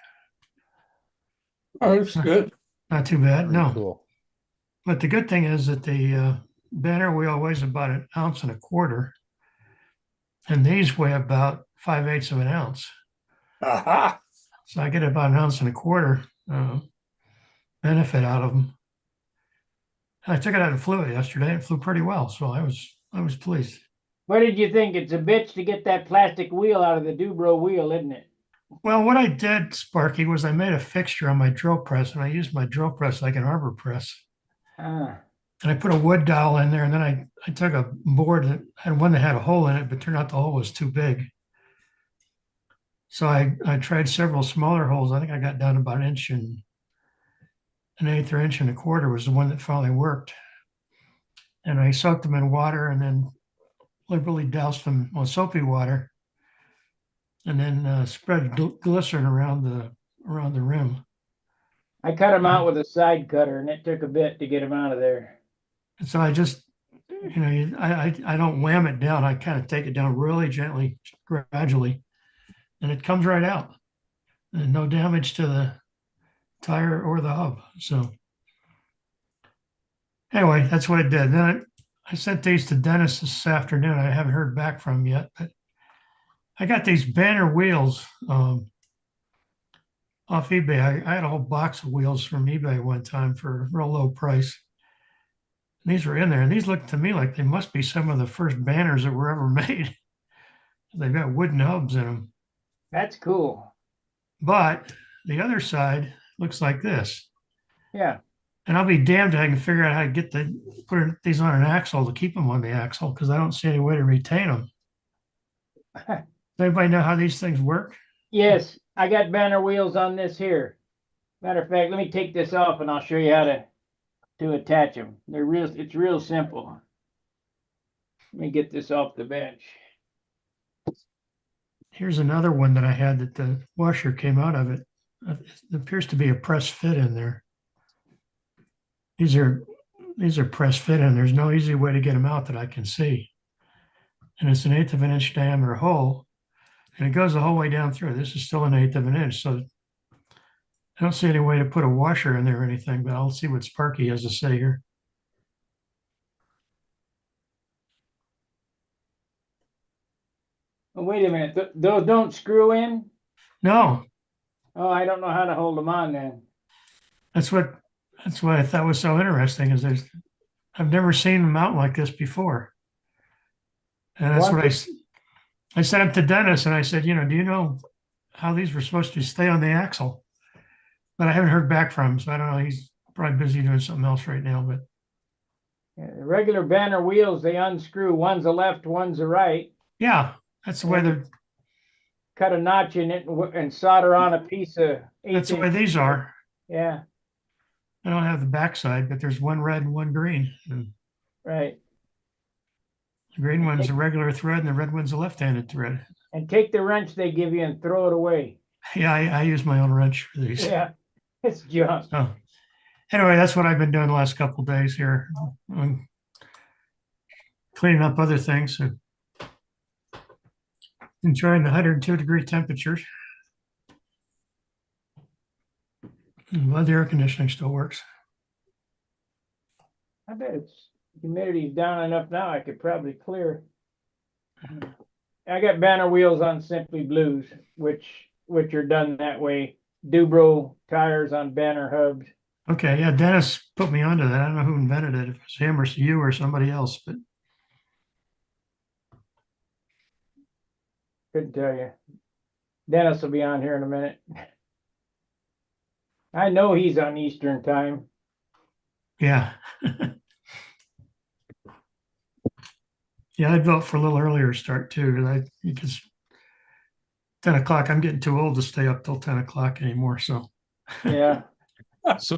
Oh, that's good. Not too bad, Very no. cool. But the good thing is that the Banner wheel weighs about 1 1/4 ounces. And these weigh about 5/8 of an ounce. Aha. So I get about 1 1/4 ounce benefit out of them. I took it out and flew it yesterday. It flew pretty well, so I was pleased. What did you think? It's a bitch to get that plastic wheel out of the Dubro wheel, isn't it? Well, what I did, Sparky, was I made a fixture on my drill press, and I used my drill press like an arbor press. Ah, And I put a wood dowel in there, and then I took a board that had one that had a hole in it, but turned out the hole was too big. So I tried several smaller holes. I think I got down to about 1/8 or 1 1/4 was the one that finally worked. And I soaked them in water and then liberally doused them with soapy water, and then spread glycerin around the rim. I cut them out with a side cutter, and it took a bit to get them out of there. And so I just, I don't wham it down. I kind of take it down really gently, gradually, and it comes right out. And no damage to the tire or the hub. So anyway, that's what I did. Then I sent these to Dennis this afternoon. I haven't heard back from him yet, but I got these Banner wheels off eBay. I had a whole box of wheels from eBay one time for a real low price. And these were in there, and these look to me like they must be some of the first Banners that were ever made. They've got wooden hubs in them. That's cool. But the other side looks like this. Yeah. And I'll be damned if I can figure out how to put these on an axle to keep them on the axle, because I don't see any way to retain them. Does anybody know how these things work? Yes, I got Banner wheels on this here. Matter of fact, let me take this off and I'll show you how to attach them. It's real simple. Let me get this off the bench. Here's another one that I had that the washer came out of it. It appears to be a press fit in there. These are press fit in. There's no easy way to get them out that I can see. And it's 1/8 of an inch diameter hole, and it goes the whole way down through. This is still 1/8 of an inch, so I don't see any way to put a washer in there or anything, but I'll see what Sparky has to say here. Oh, wait a minute. Those don't screw in? No, Oh, I don't know how to hold them on then. that's what I thought was so interesting is I've never seen them out like this before. And that's what I sent him to Dennis, and I said, do you know how these were supposed to stay on the axle? But I haven't heard back from him, so I don't know. He's probably busy doing something else right now. But Yeah, the regular Banner wheels, they unscrew. One's a left, one's a right. yeah, that's the way they're. Cut a notch in it and solder on a piece of That's the way 1/8 these are. Yeah, I don't have the backside, but there's one red and one green. And right. The green one's a regular thread and the red one's a left-handed thread. And take the wrench they give you and throw it away. Yeah, I use my own wrench for these. Yeah, it's junk. So anyway, that's what I've been doing the last couple of days here. I'm cleaning up other things and enjoying the 102-degree temperatures. Well, the air conditioning still works. I bet it's humidity's down enough now, I could probably clear. I got banner wheels on Simply Blues, which are done that way. Dubro tires on banner hubs. Okay, yeah, Dennis put me onto that. I don't know who invented it, if it was him or you or somebody else, but Couldn't tell you. Dennis will be on here in a minute. I know he's on Eastern time. yeah. Yeah, I'd vote for a little earlier start too, because 10 o'clock, I'm getting too old to stay up till 10 o'clock anymore, so. Yeah. So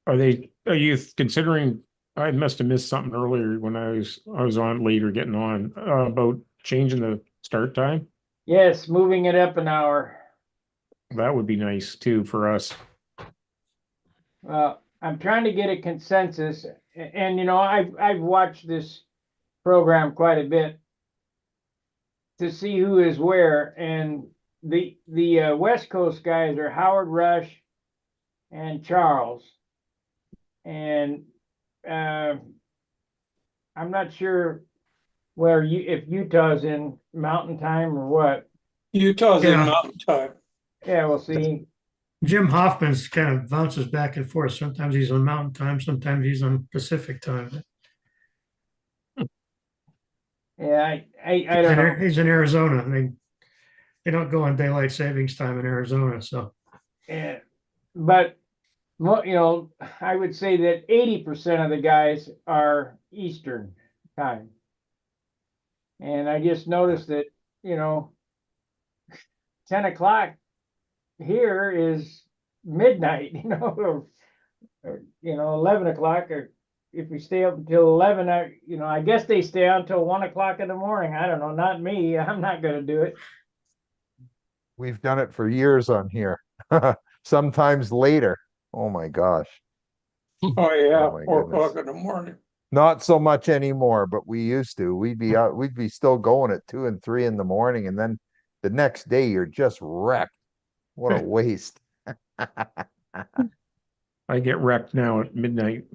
are you considering, I must have missed something earlier when I was on later getting on, about changing the start time? Yes, moving it up an hour. That would be nice too for us. I'm trying to get a consensus, and you know, I've watched this program quite a bit to see who is where, and the West Coast guys are Howard Rush and Charles, and I'm not sure where if Utah's in Mountain Time or what. Utah's in Yeah. Mountain Time. Yeah, we'll see. Jim Hoffman's kind of bounces back and forth. Sometimes he's on Mountain Time, sometimes he's on Pacific Time. Yeah, I don't know. He's in Arizona. They don't go on daylight savings time in Arizona, so. Yeah, but you know, I would say that 80% of the guys are Eastern time, and I just noticed that, you know, 10 o'clock here is midnight, you know, or you know, 11 o'clock, or if we stay up until 11, I guess they stay out until 1 o'clock in the morning. I don't know, not me. I'm not going to do it. We've done it for years on here. Sometimes later. Oh my gosh. Oh, yeah, Oh my 4 goodness. o'clock in the morning. Not so much anymore, but we used to. We'd be still going at 2 and 3 in the morning, and then the next day you're just wrecked. What a waste. I get wrecked now at midnight.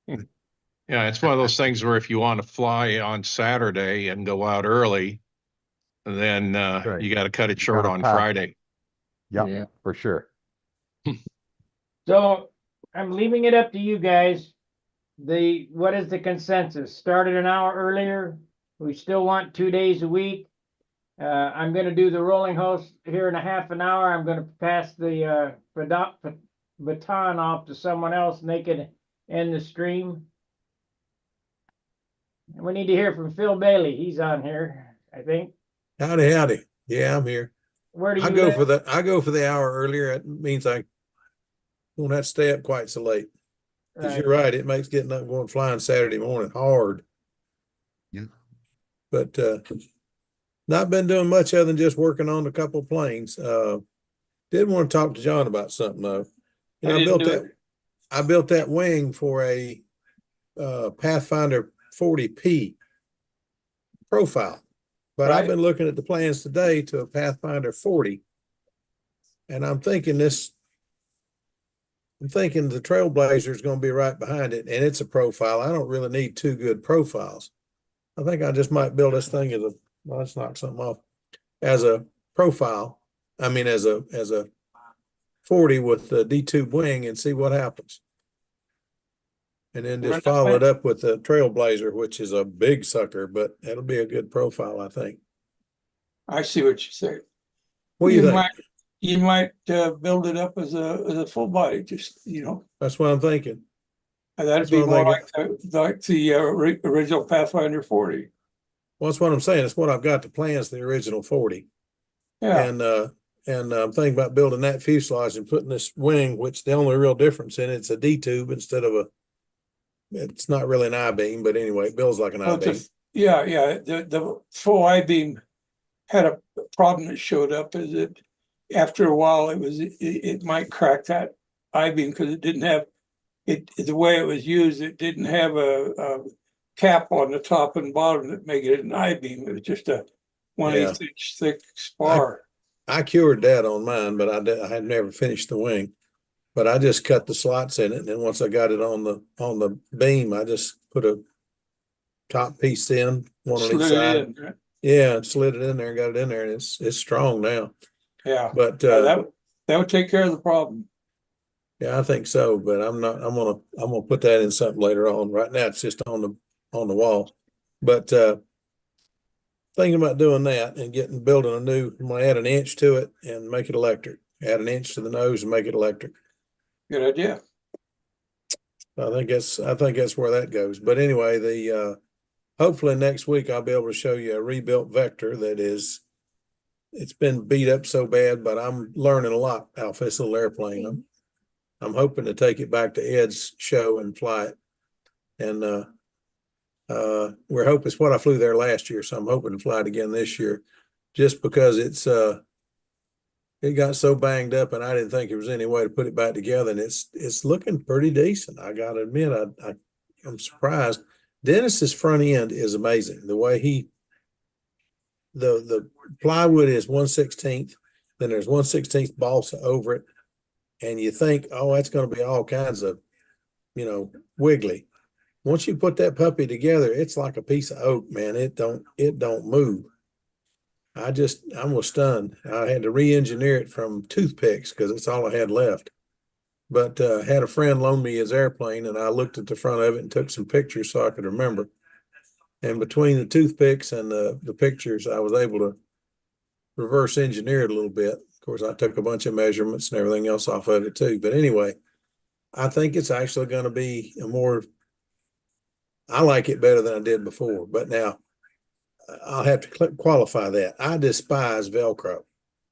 Yeah, it's one of those things where if you want to fly on Saturday and go out early, then Right. you got to cut it short Gotta on pack. Friday. Yeah, for sure. So I'm leaving it up to you guys. What is the consensus? Started an hour earlier. We still want 2 days a week. I'm going to do the rolling host here in a half an hour. I'm going to pass the baton off to someone else, and they can end the stream. And we need to hear from Phil Bailey. He's on here, I think. Howdy, howdy. Yeah, I'm here. Where do you I go live? for the hour earlier. It means I won't have to stay up quite so late. Because Right. you're right, it makes getting up and going flying Saturday morning hard. Yeah. But not been doing much other than just working on a couple planes. Did want to talk to John about something though. You know, I built that wing for a Pathfinder 40P profile. But I've Right. been looking at the plans today to a Pathfinder 40. And I'm thinking the Trailblazer is going to be right behind it. And it's a profile. I don't really need two good profiles. I think I just might build this thing let's knock something off, as a profile. I mean, as a 40 with the D-tube wing and see what happens. And then just follow it up with the Trailblazer, which is a big sucker, but it'll be a good profile, I think. I see what you say. What do you think? You might build it up as a full body, just, you know. That's what I'm thinking. And that'd That's be what I'm more like the original Pathfinder 40. Well, that's what I'm saying. It's what I've got to plans, the original 40. Yeah. And I'm thinking about building that fuselage and putting this wing, which the only real difference in it's a D-tube instead of it's not really an I-beam, but anyway, it builds like an Oh, I-beam. yeah, the full I-beam had a problem that showed up is that after a while it might crack that I-beam because it didn't have the way it was used, it didn't have a cap on the top and bottom that made it an I-beam. It was just a 1/8 inch thick spar. I cured that on mine, but I had never finished the wing. But I just cut the slots in it, and then once I got it on the beam, I just put a top piece in, one on each Slid it side. in, right? Yeah, and slid it in there and got it in there, and it's strong now. Yeah, But that would take care of the problem. yeah, I think so. But I'm gonna put that in something later on. Right now, it's just on the wall. But thinking about doing that and building a new. I'm gonna add an inch to it and make it electric. Add an inch to the nose and make it electric. Good idea. I think that's where that goes. But anyway, hopefully next week I'll be able to show you a rebuilt Vector it's been beat up so bad, but I'm learning a lot off this little airplane. I'm hoping to take it back to Ed's show and fly it. And we're hoping it's what I flew there last year, so I'm hoping to fly it again this year, just because it got so banged up and I didn't think there was any way to put it back together. And it's looking pretty decent. I gotta admit, I'm surprised. Dennis's front end is amazing. The way the plywood is 1/16, then there's 1/16 balsa over it. And you think, oh, that's going to be all kinds of, wiggly. Once you put that puppy together, it's like a piece of oak, man. It don't move. I was stunned. I had to re-engineer it from toothpicks because it's all I had left. But had a friend loan me his airplane, and I looked at the front of it and took some pictures so I could remember. And between the toothpicks and the pictures, I was able to reverse engineer it a little bit. Of course, I took a bunch of measurements and everything else off of it too. But anyway, I think it's actually going to be I like it better than I did before. But now I'll have to qualify that. I despise Velcro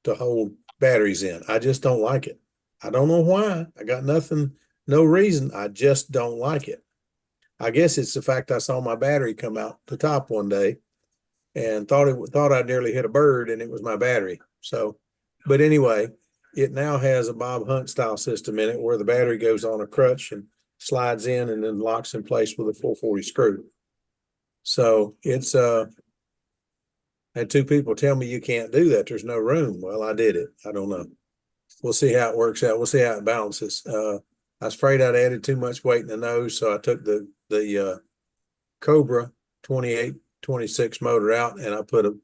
to hold batteries in. I just don't like it. I don't know why. I got nothing, no reason. I just don't like it. I guess it's the fact I saw my battery come out the top one day and thought I'd nearly hit a bird, and it was my battery. So, but anyway, it now has a Bob Hunt style system in it where the battery goes on a crutch and slides in and then locks in place with a 440 screw. So it's had two people tell me you can't do that. There's no room. Well, I did it. I don't know. We'll see how it works out. We'll see how it balances. I was afraid I'd added too much weight in the nose, so I took the Cobra 2826 motor out, and I put a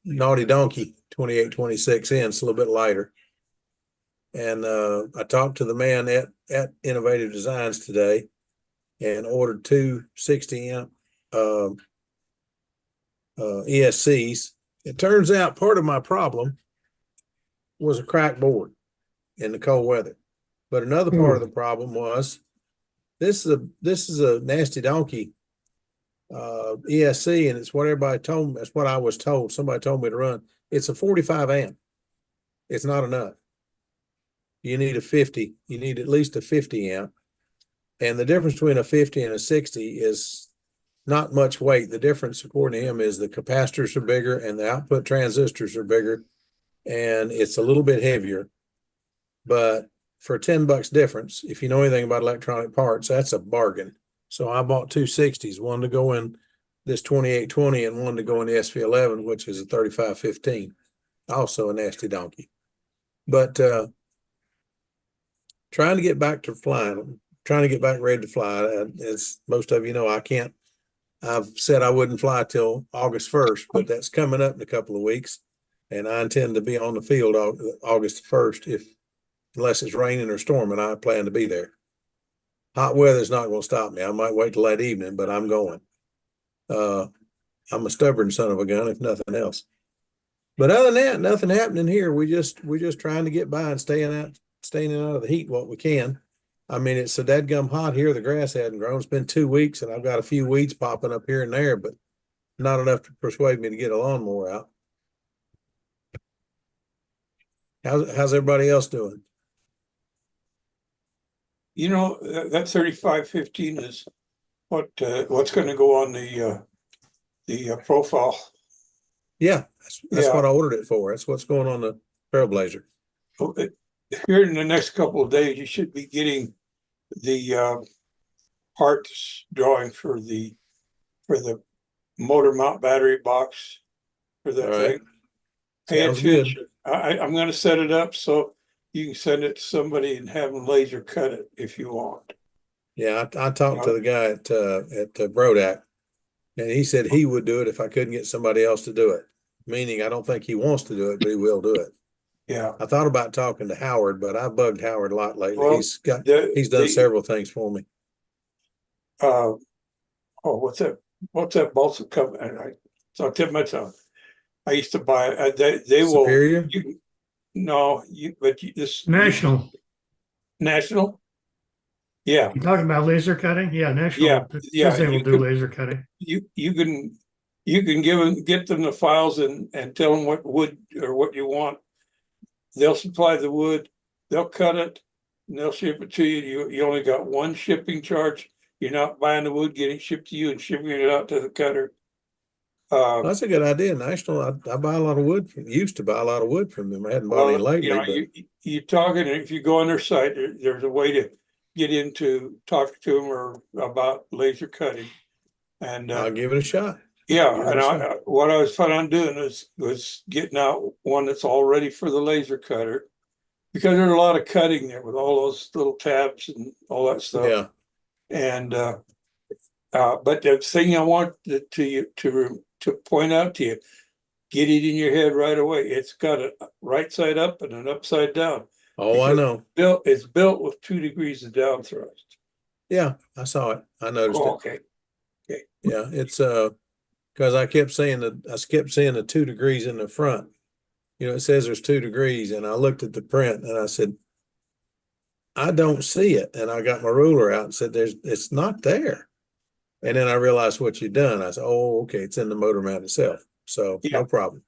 Naughty Donkey 2826 in. It's a little bit lighter. And I talked to the man at Innovative Designs today and ordered two 60 amp ESCs. It turns out part of my problem was a cracked board in the cold weather. But another part of the problem was this is a Nasty Donkey ESC, and it's what everybody told me. That's what I was told. Somebody told me to run. It's a 45 amp. It's not enough. You need a 50. You need at least a 50 amp. And the difference between a 50 and a 60 is not much weight. The difference, according to him, is the capacitors are bigger and the output transistors are bigger, and it's a little bit heavier. But for $10 difference, if you know anything about electronic parts, that's a bargain. So I bought two 60s, one to go in this 2820 and one to go in the SV11, which is a 3515, also a Nasty Donkey. But trying to get back to flying, trying to get back ready to fly. As most of you know, I've said I wouldn't fly till August 1st, but that's coming up in a couple of weeks. And I intend to be on the field August 1st, unless it's raining or storming. I plan to be there. Hot weather's not going to stop me. I might wait till that evening, but I'm going. I'm a stubborn son of a gun, if nothing else. But other than that, nothing happening here. We're just trying to get by and staying out of the heat what we can. I mean, it's so dadgum hot here. The grass hadn't grown. It's been 2 weeks, and I've got a few weeds popping up here and there, but not enough to persuade me to get a lawnmower out. How's everybody else doing? You know, that 3515 is what's gonna go on the profile. Yeah, that's Yeah. what I ordered it for. That's what's going on the Trailblazer. Oh, here in the next couple of days, you should be getting the parts drawing for the motor mount battery box for that All right. thing. Pay Sounds good. attention. I'm gonna set it up so you can send it to somebody and have them laser cut it if you want. Yeah, I talked to the guy at Brodak, and he said he would do it if I couldn't get somebody else to do it. Meaning, I don't think he wants to do it, but he will do it. Yeah. I thought about talking to Howard, but I bugged Howard a lot lately. Well, He's done several things for me. Oh, what's that? What's that balsa company? It's on tip of my tongue. I used to buy it. They will. Superior? This National. National. Yeah, You talking about laser cutting? Yeah, National. Yeah, Says they you will do could- laser cutting. you can get them the files and tell them what wood or what you want. They'll supply the wood, they'll cut it, and they'll ship it to you. You only got one shipping charge. You're not buying the wood, getting shipped to you and shipping it out to the cutter. That's a good idea. National, I buy a lot of wood used to buy a lot of wood from them. I hadn't bought any lately, but you're talking, if you go on their site, there's a way to get into talk to them or about laser cutting. And I'll give it a shot. yeah, give it and a shot. what I was planning on doing was getting out one that's all ready for the laser cutter. Because there's a lot of cutting there with all those little tabs and all that stuff. Yeah, And but the thing I want to point out to you, get it in your head right away. It's got a right side up and an upside down. oh, I Because know. It's built with 2 degrees of down thrust. Yeah, I saw it. I noticed Oh, it. okay. Yeah, it's because I kept seeing the 2 degrees in the front. You know, it says there's 2 degrees, and I looked at the print and I said, I don't see it. And I got my ruler out and said, it's not there. And then I realized what you'd done. I said, oh, okay, it's in the motor mount itself. So Yeah. no problem.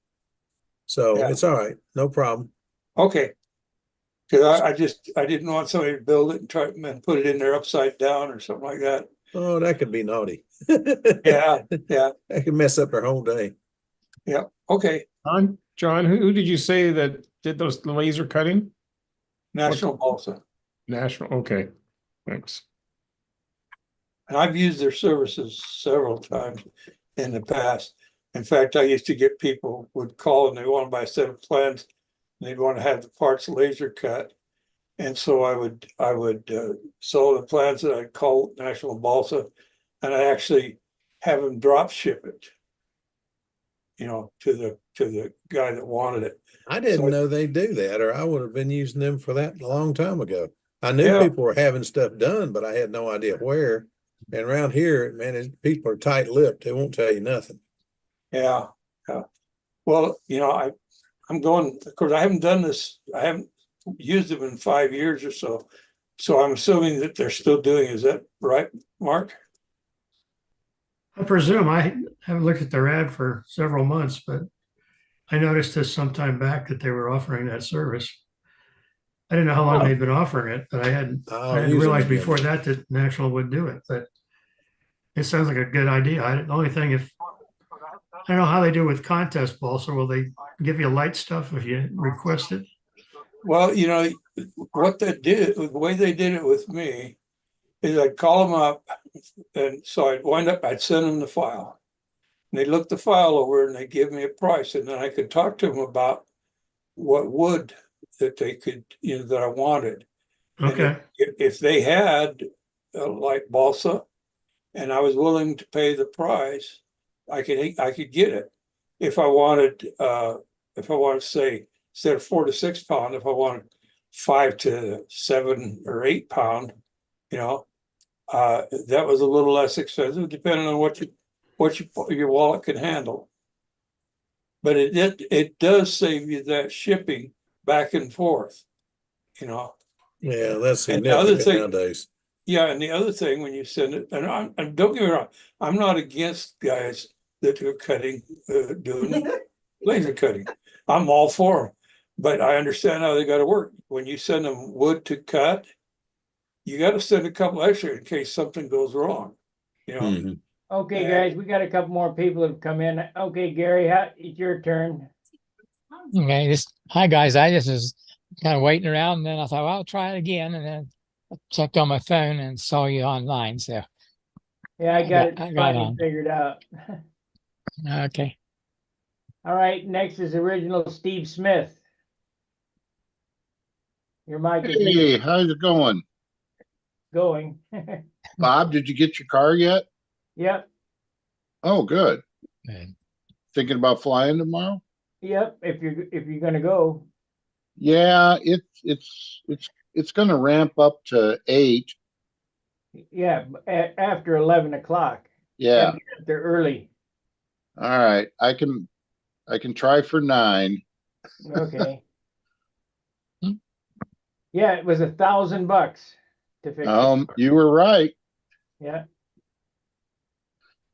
So Yeah. it's all right, no problem. Okay. Because I didn't want somebody to build it and try and put it in there upside down or something like that. Oh, that could be naughty. Yeah, yeah, That could mess up their whole day. yeah. Okay. John, who did you say that did those laser cutting? National Balsa. National, okay, thanks. And I've used their services several times in the past. In fact, I used to get people would call and they want to buy a set of plans. And they'd want to have the parts laser cut. And so I would sell the plans that I'd call National Balsa, and I actually have them drop ship it, you know, to the guy that wanted it. I didn't So- know they do that, or I would have been using them for that a long time ago. I knew Yeah. people were having stuff done, but I had no idea where. And around here, man, people are tight-lipped. They won't tell you nothing. Yeah, yeah. Well, you know, I'm going, of course, I haven't done this, I haven't used them in 5 years or so. So I'm assuming that they're still doing, is that right, Mark? I presume I haven't looked at their ad for several months, but I noticed this sometime back that they were offering that service. I didn't know how long Oh. they'd been offering it, but I hadn't I'll use them realized again. before that National would do it. But it sounds like a good idea. The only thing, I don't know how they do with contest balls, or will they give you light stuff if you request it? Well, you know, what they did, the way they did it with me is I'd call them up. And so I'd send them the file. And they'd look the file over and they'd give me a price. And then I could talk to them about what wood that they could, you know, that I wanted. And Okay. if they had like balsa and I was willing to pay the price, I could get it. If I wanted to say, instead of 4 to 6 pound, if I wanted 5 to 7 or 8 pound, you know, that was a little less expensive, depending on what your wallet can handle. But it does save you that shipping back and forth, you know. Yeah, that's And the other significant thing- nowadays. Yeah, and the other thing when you send it, and don't get me wrong, I'm not against guys that are cutting, doing laser cutting. I'm all for them, but I understand how they got to work. When you send them wood to cut, you got to send a couple extra in case something goes wrong. You know, Mhm. Okay, guys, we got a couple more people have come in. Okay, Gary, it's your turn. Okay, hi guys. I just was kind of waiting around, and then I thought, well, I'll try it again, and then I checked on my phone and saw you online. So Yeah, I got it I got finally on. figured out. Okay. All right, next is original Steve Smith. Your mic is Hey, how's it going? going. Bob, did you get your car yet? Yep, Oh, good. Good. Thinking about flying tomorrow? yep. If you're gonna go, Yeah, it's gonna ramp up to 8. yeah, after 11 o'clock. Yeah. Gotta get up there early. All right. I can try for 9. Okay. Yeah, it was $1,000 to fix it. You were right. Yeah.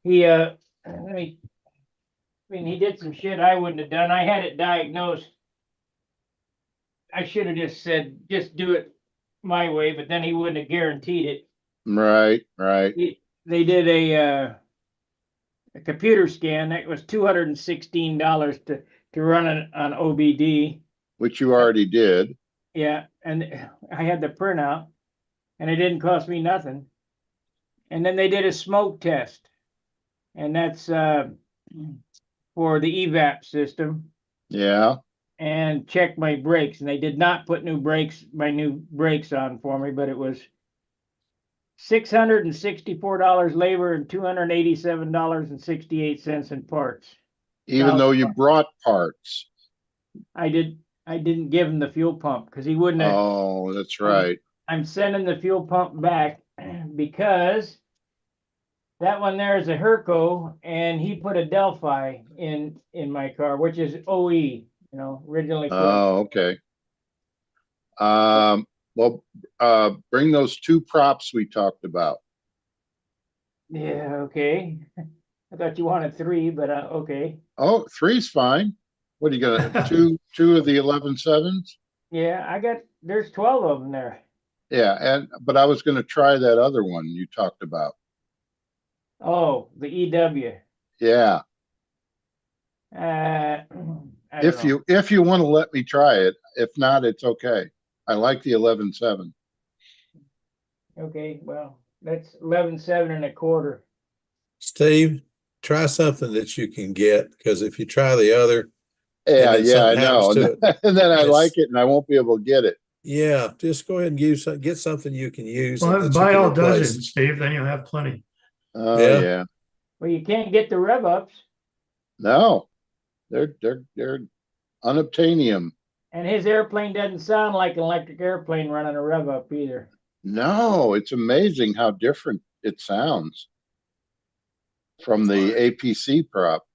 He he did some shit I wouldn't have done. I had it diagnosed. I should have just said, just do it my way, but then he wouldn't have guaranteed it. Right, right. They did a computer scan that was $216 to run it on OBD. Which you already did. Yeah, and I had the printout, and it didn't cost me nothing. And then they did a smoke test, and that's for the evap system, Yeah. and check my brakes. And they did not put new brakes on for me, but it was $664 labor and $287.68 in parts. Even though you brought parts. I didn't give him the fuel pump because he wouldn't have. Oh, that's right. I'm sending the fuel pump back because that one there is a Herco, and he put a Delphi in my car, which is OE, originally. Oh, okay. Well, bring those 2 props we talked about. Yeah, okay. I thought you wanted 3, but okay. Oh, 3's fine. What are you gonna two of the 11.7s? Yeah, there's 12 of them there. Yeah, but I was gonna try that other one you talked about. Oh, the EW. Yeah. I don't know. If you want to let me try it, if not, it's okay. I like the 11.7. Okay, well, that's 11.7 1/4. Steve, try something that you can get, because if you try the other, Yeah, then yeah, I something know. happens to it, And then I it's- like it and I won't be able to get it. yeah, just go ahead and get something you can use. Well, that you buy can all replace. dozens, Steve, then you'll have plenty. Oh, Yeah. yeah. Well, you can't get the rev ups, No, they're unobtainium. and his airplane doesn't sound like an electric airplane running a rev up either. No, it's amazing how different it sounds from the APC prop.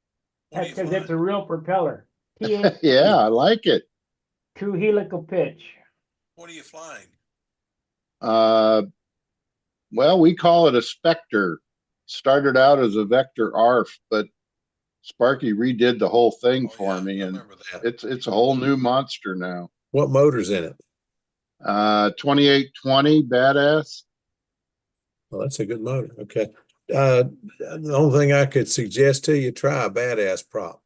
That's because it's a real propeller. TH Yeah, I like it. true helical pitch. What are you flying? Well, we call it a Spectre. Started out as a Vector ARF, but Sparky redid the whole thing for me, and it's a whole new monster now. What motor's in it? 2820 badass. Well, that's a good motor. Okay. The only thing I could suggest to you, try a badass prop.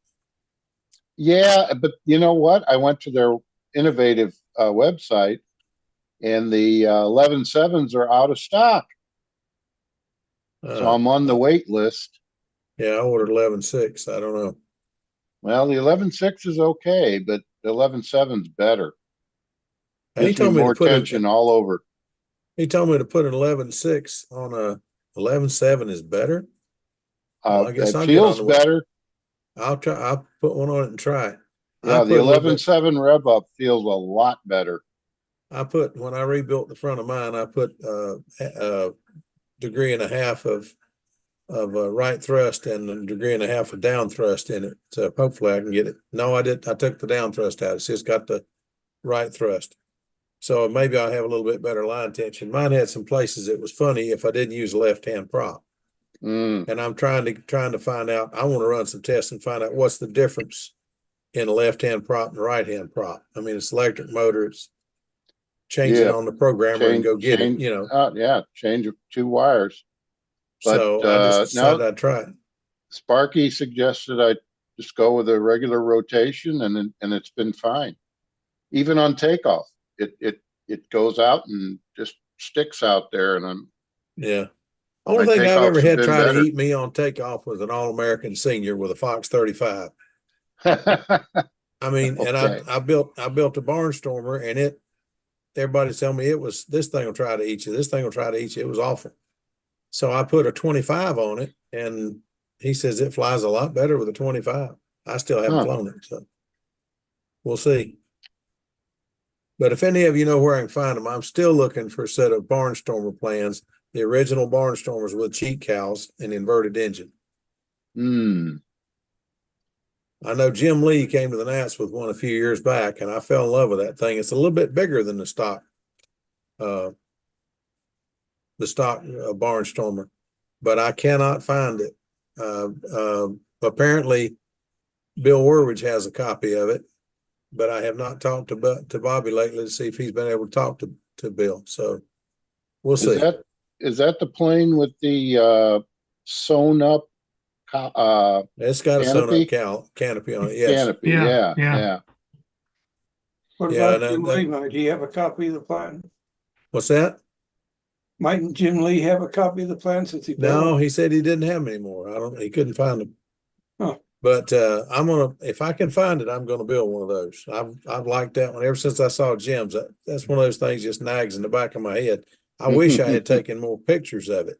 Yeah, but you know what? I went to their innovative website, and the 11.7s are out of stock. So I'm on the wait list. Yeah, I ordered 11.6. I don't know. Well, the 11.6 is okay, but the 11.7's better. He Gives me told me more to put tension all over. He told me to put an 11.6 on a 11.7 is better. Well, I guess It I'll get on feels the better. I'll try. I'll put one on it and try it. Yeah, I the put a little bit- 11.7 rev up feels a lot better. when I rebuilt the front of mine, I put a degree and a half of right thrust and a degree and a half of down thrust in it. So hopefully I can get it. No, I didn't. I took the down thrust out. It's just got the right thrust. So maybe I'll have a little bit better line tension. Mine had some places it was funny if I didn't use a left-hand prop. And I'm trying to find out. I want to run some tests and find out what's the difference in a left-hand prop and a right-hand prop. I mean, it's electric motor. change it Yeah, on the programmer and go get it, Yeah, change 2 wires. So But, I just now- decided I'd try it. Sparky suggested I just go with a regular rotation and it's been fine. Even on takeoff, it goes out and just sticks out there and Yeah. Only My thing I've ever takeoffs have had been try to better. eat me on takeoff was an All-American senior with a Fox 35. I'm. I mean, and Okay. I built a Barnstormer, and everybody's telling me this thing will try to eat you. This thing will try to eat you. It was awful. So I put a 25 on it, and he says it flies a lot better with a 25. I still haven't Huh. flown it, so we'll see. But if any of you know where I can find them, I'm still looking for a set of Barnstormer plans, the original Barnstormers with cheek cows and inverted engine. I know Jim Lee came to the Nats with one a few years back, and I fell in love with that thing. It's a little bit bigger than the stock Barnstormer, but I cannot find it. Apparently, Bill Werwich has a copy of it, but I have not talked to Bobby lately to see if he's been able to talk to Bill. So we'll see. Is that the plane with the sewn up It's got a sewn canopy? up canopy on it. Yes. Canopy? Yeah, Yeah. yeah. What Yeah, about Jim that- Lee? Mike? Do you have a copy of the plan? What's that? Mightn't Jim Lee have a copy of the plan since he built No, one? he said he didn't have them anymore. He couldn't find them. Huh. But if I can find it, I'm gonna build one of those. I've liked that one ever since I saw Jim's. That's one of those things just nags in the back of my head. I wish I had taken more pictures of it,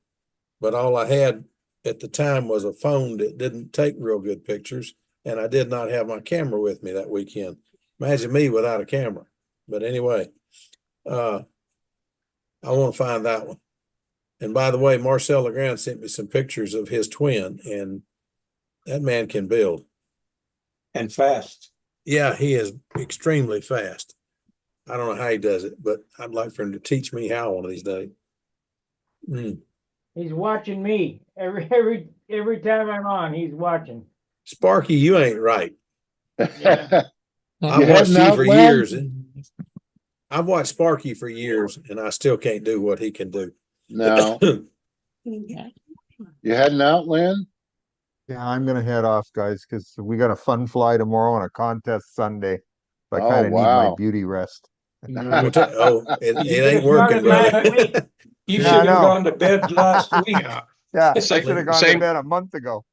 but all I had at the time was a phone that didn't take real good pictures, and I did not have my camera with me that weekend. Imagine me without a camera. But anyway, I want to find that one. And by the way, Marcel Legrand sent me some pictures of his twin, and that man can build. And fast. Yeah, he is extremely fast. I don't know how he does it, but I'd like for him to teach me how one of these days. He's watching me every time I'm on. He's watching. Sparky, you ain't right. Yeah. I've You watched heading you out, for Len? years. I've watched Sparky for years, and I still can't do what he can do. No. You heading out, Lynn? Yeah, I'm gonna head off, guys, because we got a fun fly tomorrow and a contest Sunday. So I Oh, kind of need my wow. beauty rest. It ain't You working, started last brother. week. You Yeah, should I have know. gone to bed last week. Yeah. Yeah, I Same- should have gone to same- bed a month ago.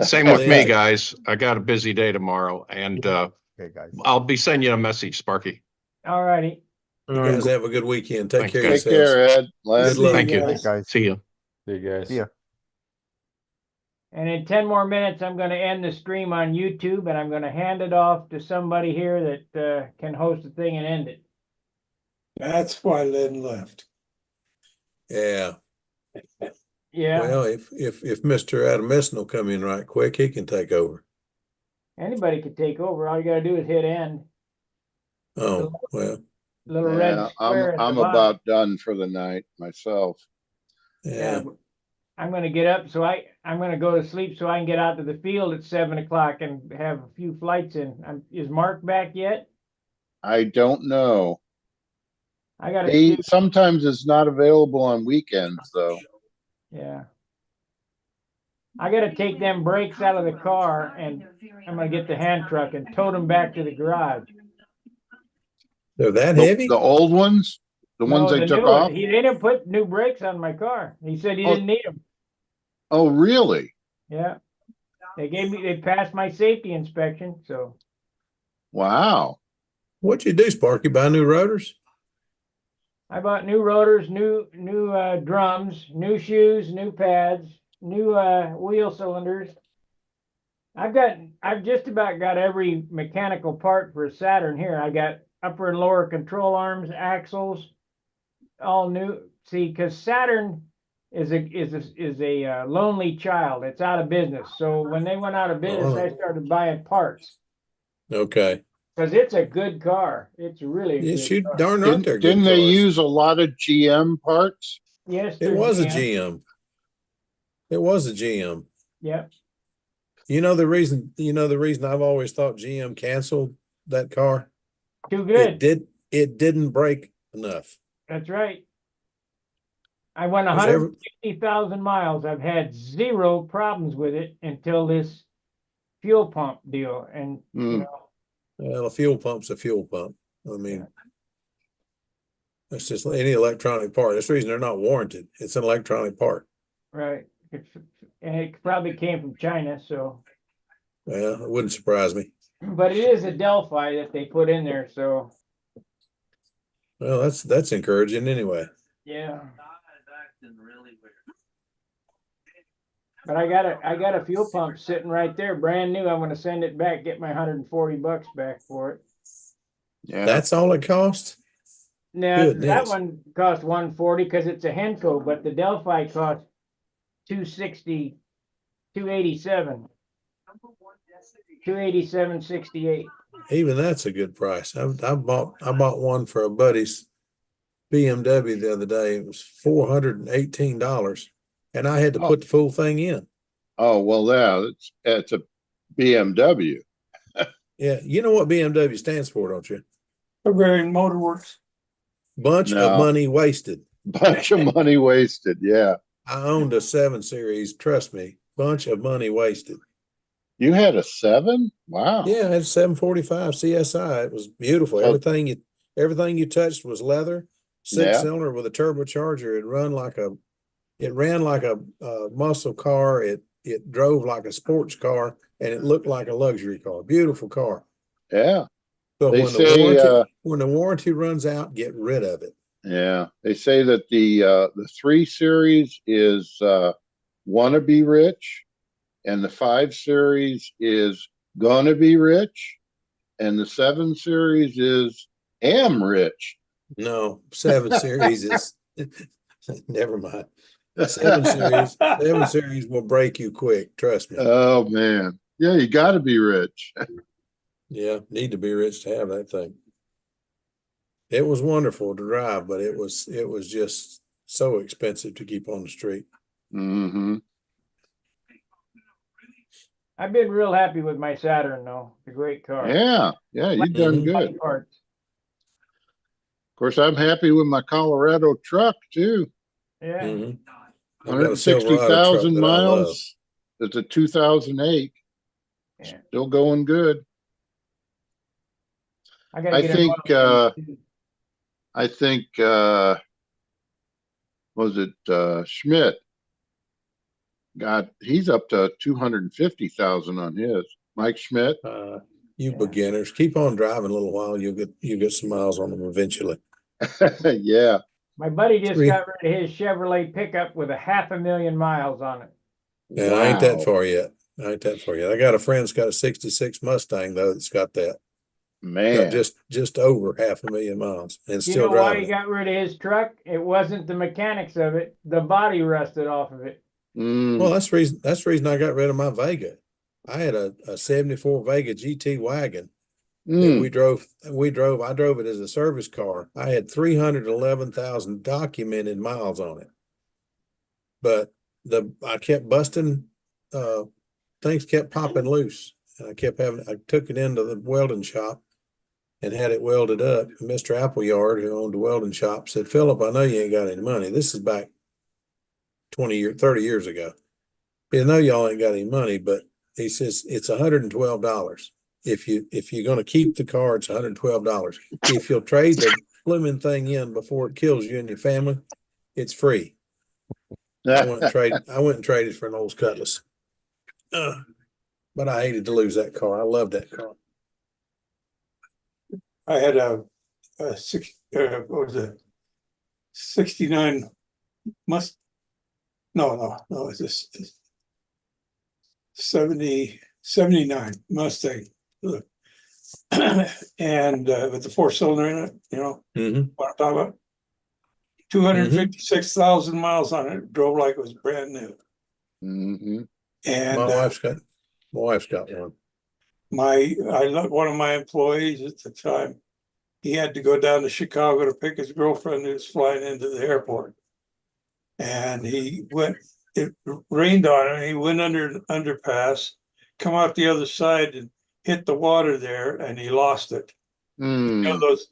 Same with me, Yeah. guys. I got a busy day tomorrow, and Okay, guys. I'll be sending you a message, Sparky. All righty. You guys have a good weekend. Take Thanks, care of guys. Take yourselves. care, Ed. Len. Good luck. Thank you. Thanks, guys. See you. See you guys. See ya. And in 10 more minutes, I'm going to end the stream on YouTube, and I'm going to hand it off to somebody here that can host the thing and end it. That's why Lynn left. Yeah. Yeah. Well, if Mr. Adamson will come in right quick, he can take over. Anybody could take over. All you got to do is hit end. Oh, well, Little red Yeah, square at I'm the bottom. about done for the night myself. yeah. but I'm going to get up, so I'm going to go to sleep so I can get out to the field at 7 o'clock and have a few flights in. Is Mark back yet? I don't know. I got to He see. sometimes is not available on weekends, though. Yeah. I got to take them brakes out of the car, and I'm going to get the hand truck and tow them back to the garage. They're that The, heavy? the old ones, the ones they the took new one. off. They didn't put new brakes on my car. He said he Oh. didn't need them. Oh, really? Yeah. They passed my safety inspection, so. Wow. What'd you do, Sparky? Buy new rotors? I bought new rotors, new drums, new shoes, new pads, new wheel cylinders. I've just about got every mechanical part for a Saturn here. I got upper and lower control arms, axles, all new. See, because Saturn is a lonely child. It's out of business. So when they went out of business, I started buying parts Okay. because it's a good car. It's really a Yes, good you car. darn right they're good Didn't they cars. use a lot of GM parts? Yes, It they're was a GM. GM. It was a GM. Yep. You know the reason I've always thought GM canceled that car? Too good. It didn't break enough. That's right. I went Because every- 160,000 miles. I've had zero problems with it until this fuel pump deal. And, you Hmm. know, Well, a fuel pump's a fuel pump. I mean, that's just any electronic part. That's the reason they're not warranted. It's an electronic part. right. And it probably came from China, so. Well, it wouldn't surprise me. But it is a Delphi that they put in there, so, Well, that's encouraging anyway. yeah. But I got a fuel pump sitting right there, brand new. I'm gonna send it back, get my $140 back for it. Yeah. That's all it costs? Now, that Goodness. one cost 140 because it's a Henco, but the Delphi cost 260, 287. 287.68. Even that's a good price. I bought one for a buddy's BMW the other day. It was $418, and I had to Oh. put the full thing in. Oh, well, yeah, it's a BMW. Yeah, you know what BMW stands for, don't you? Bavarian Motor Works. Bunch No. of money wasted. Bunch of money wasted. Yeah. I owned a 7 Series. Trust me, bunch of money wasted. You had a 7? Wow. Yeah, I had a 745 CSI. It was beautiful. So- Everything you touched was leather. Yeah. 6-cylinder with a turbocharger. It ran like a muscle car. It drove like a sports car, and it looked like a luxury car. Beautiful car. Yeah. But They when say, when the warranty runs out, get rid of it. Yeah. They say that the 3 Series is wanna be rich, and the 5 Series is gonna be rich, and the 7 Series is am rich. No, 7 Series is never mind. 7 Series will break you quick. Trust me. Oh, man. Yeah, you gotta be rich. Yeah, need to be rich to have that thing. It was wonderful to drive, but it was just so expensive to keep on the street. Mm-hmm. I've been real happy with my Saturn though. It's a great car. Yeah, you've done good. Of Parts. course, I'm happy with my Colorado truck too. Yeah. Mhm. I've got a Silverado truck 160,000 that I love. miles. It's a 2008. Yeah. Still going good. I gotta I get an think, oil change, too. I think, was it, Schmidt? He's up to 250,000 on his. Mike Schmidt. You Yeah. beginners, keep on driving a little while. You'll get some miles on them eventually. Yeah. My buddy just Three- got rid of his Chevrolet pickup with 500,000 miles on it. Yeah, I ain't that Wow. far yet. I ain't that far yet. I got a friend that's got a 66 Mustang though that's got that. Got Man. just over 500,000 miles and You still know why driving he it. got rid of his truck? It wasn't the mechanics of it. The body rusted off of it. Mm, Well, that's the reason I got rid of my Vega. I had a 74 Vega GT wagon that mm, I drove it as a service car. I had 311,000 documented miles on it. But I kept busting, things kept popping loose. And I took it into the welding shop and had it welded up. Mr. Appleyard, who owned the welding shop, said, "Philip, I know you ain't got any money." This is back 30 years ago. He said, "No, y'all ain't got any money," but he says it's $112. If you're gonna keep the car, it's $112. If you'll trade the blooming thing in before it kills you and your family, it's free. I went and traded for an old Cutlass. But I hated to lose that car. I loved that car. I had a what was it? 69 no, it's just 79 Mustang. Look. And with the 4-cylinder in it, you know Mm-hmm. what I'm talking about. 256,000 miles on it. Drove like it was brand new. mm-hmm. And My wife's got one. one of my employees at the time, he had to go down to Chicago to pick his girlfriend who was flying into the airport. And it rained on him. He went under an underpass, come out the other side and hit the water there, and he lost it. Hmm,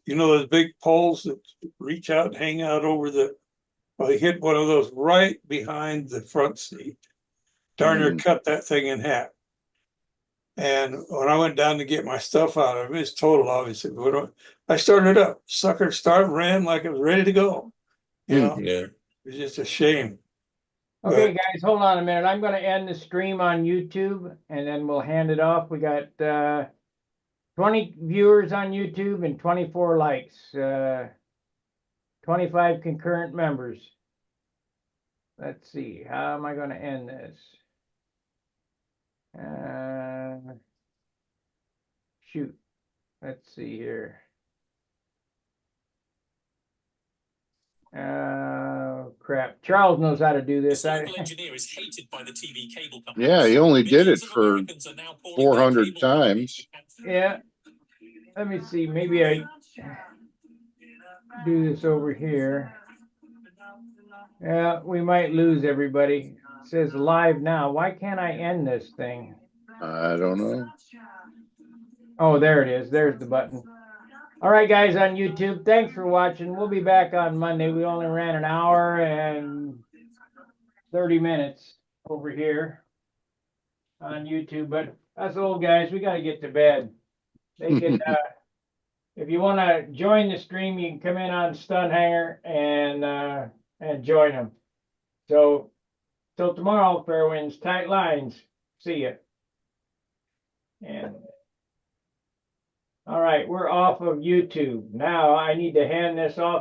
You know those big poles that reach out and hang out over well, he hit one of those right behind the front seat. Darn near cut that thing in half. And when I went down to get my stuff out of it, it's total, obviously. But I started up, sucker started, ran like it was ready to go. You know, Yeah. it was just a shame. Okay, guys, hold on a minute. I'm gonna end the stream on YouTube and then we'll hand it off. We got 20 viewers on YouTube and 24 likes, 25 concurrent members. Let's see, how am I gonna end this? Shoot, let's see here. Crap. Charles knows how to do this. yeah, he only did it for 400 times. Yeah. Let me see. Maybe I do this over here. Yeah, we might lose everybody. It says live now. Why can't I end this thing? I don't know. Oh, there it is. There's the button. All right, guys on YouTube, thanks for watching. We'll be back on Monday. We only ran an hour and 30 minutes over here on YouTube, but us old guys, we got to get to bed. They can, if you want to join the stream, you can come in on Stunt Hangar and join them. So till tomorrow, fair winds, tight lines. See ya. And all right, we're off of YouTube. Now I need to hand this off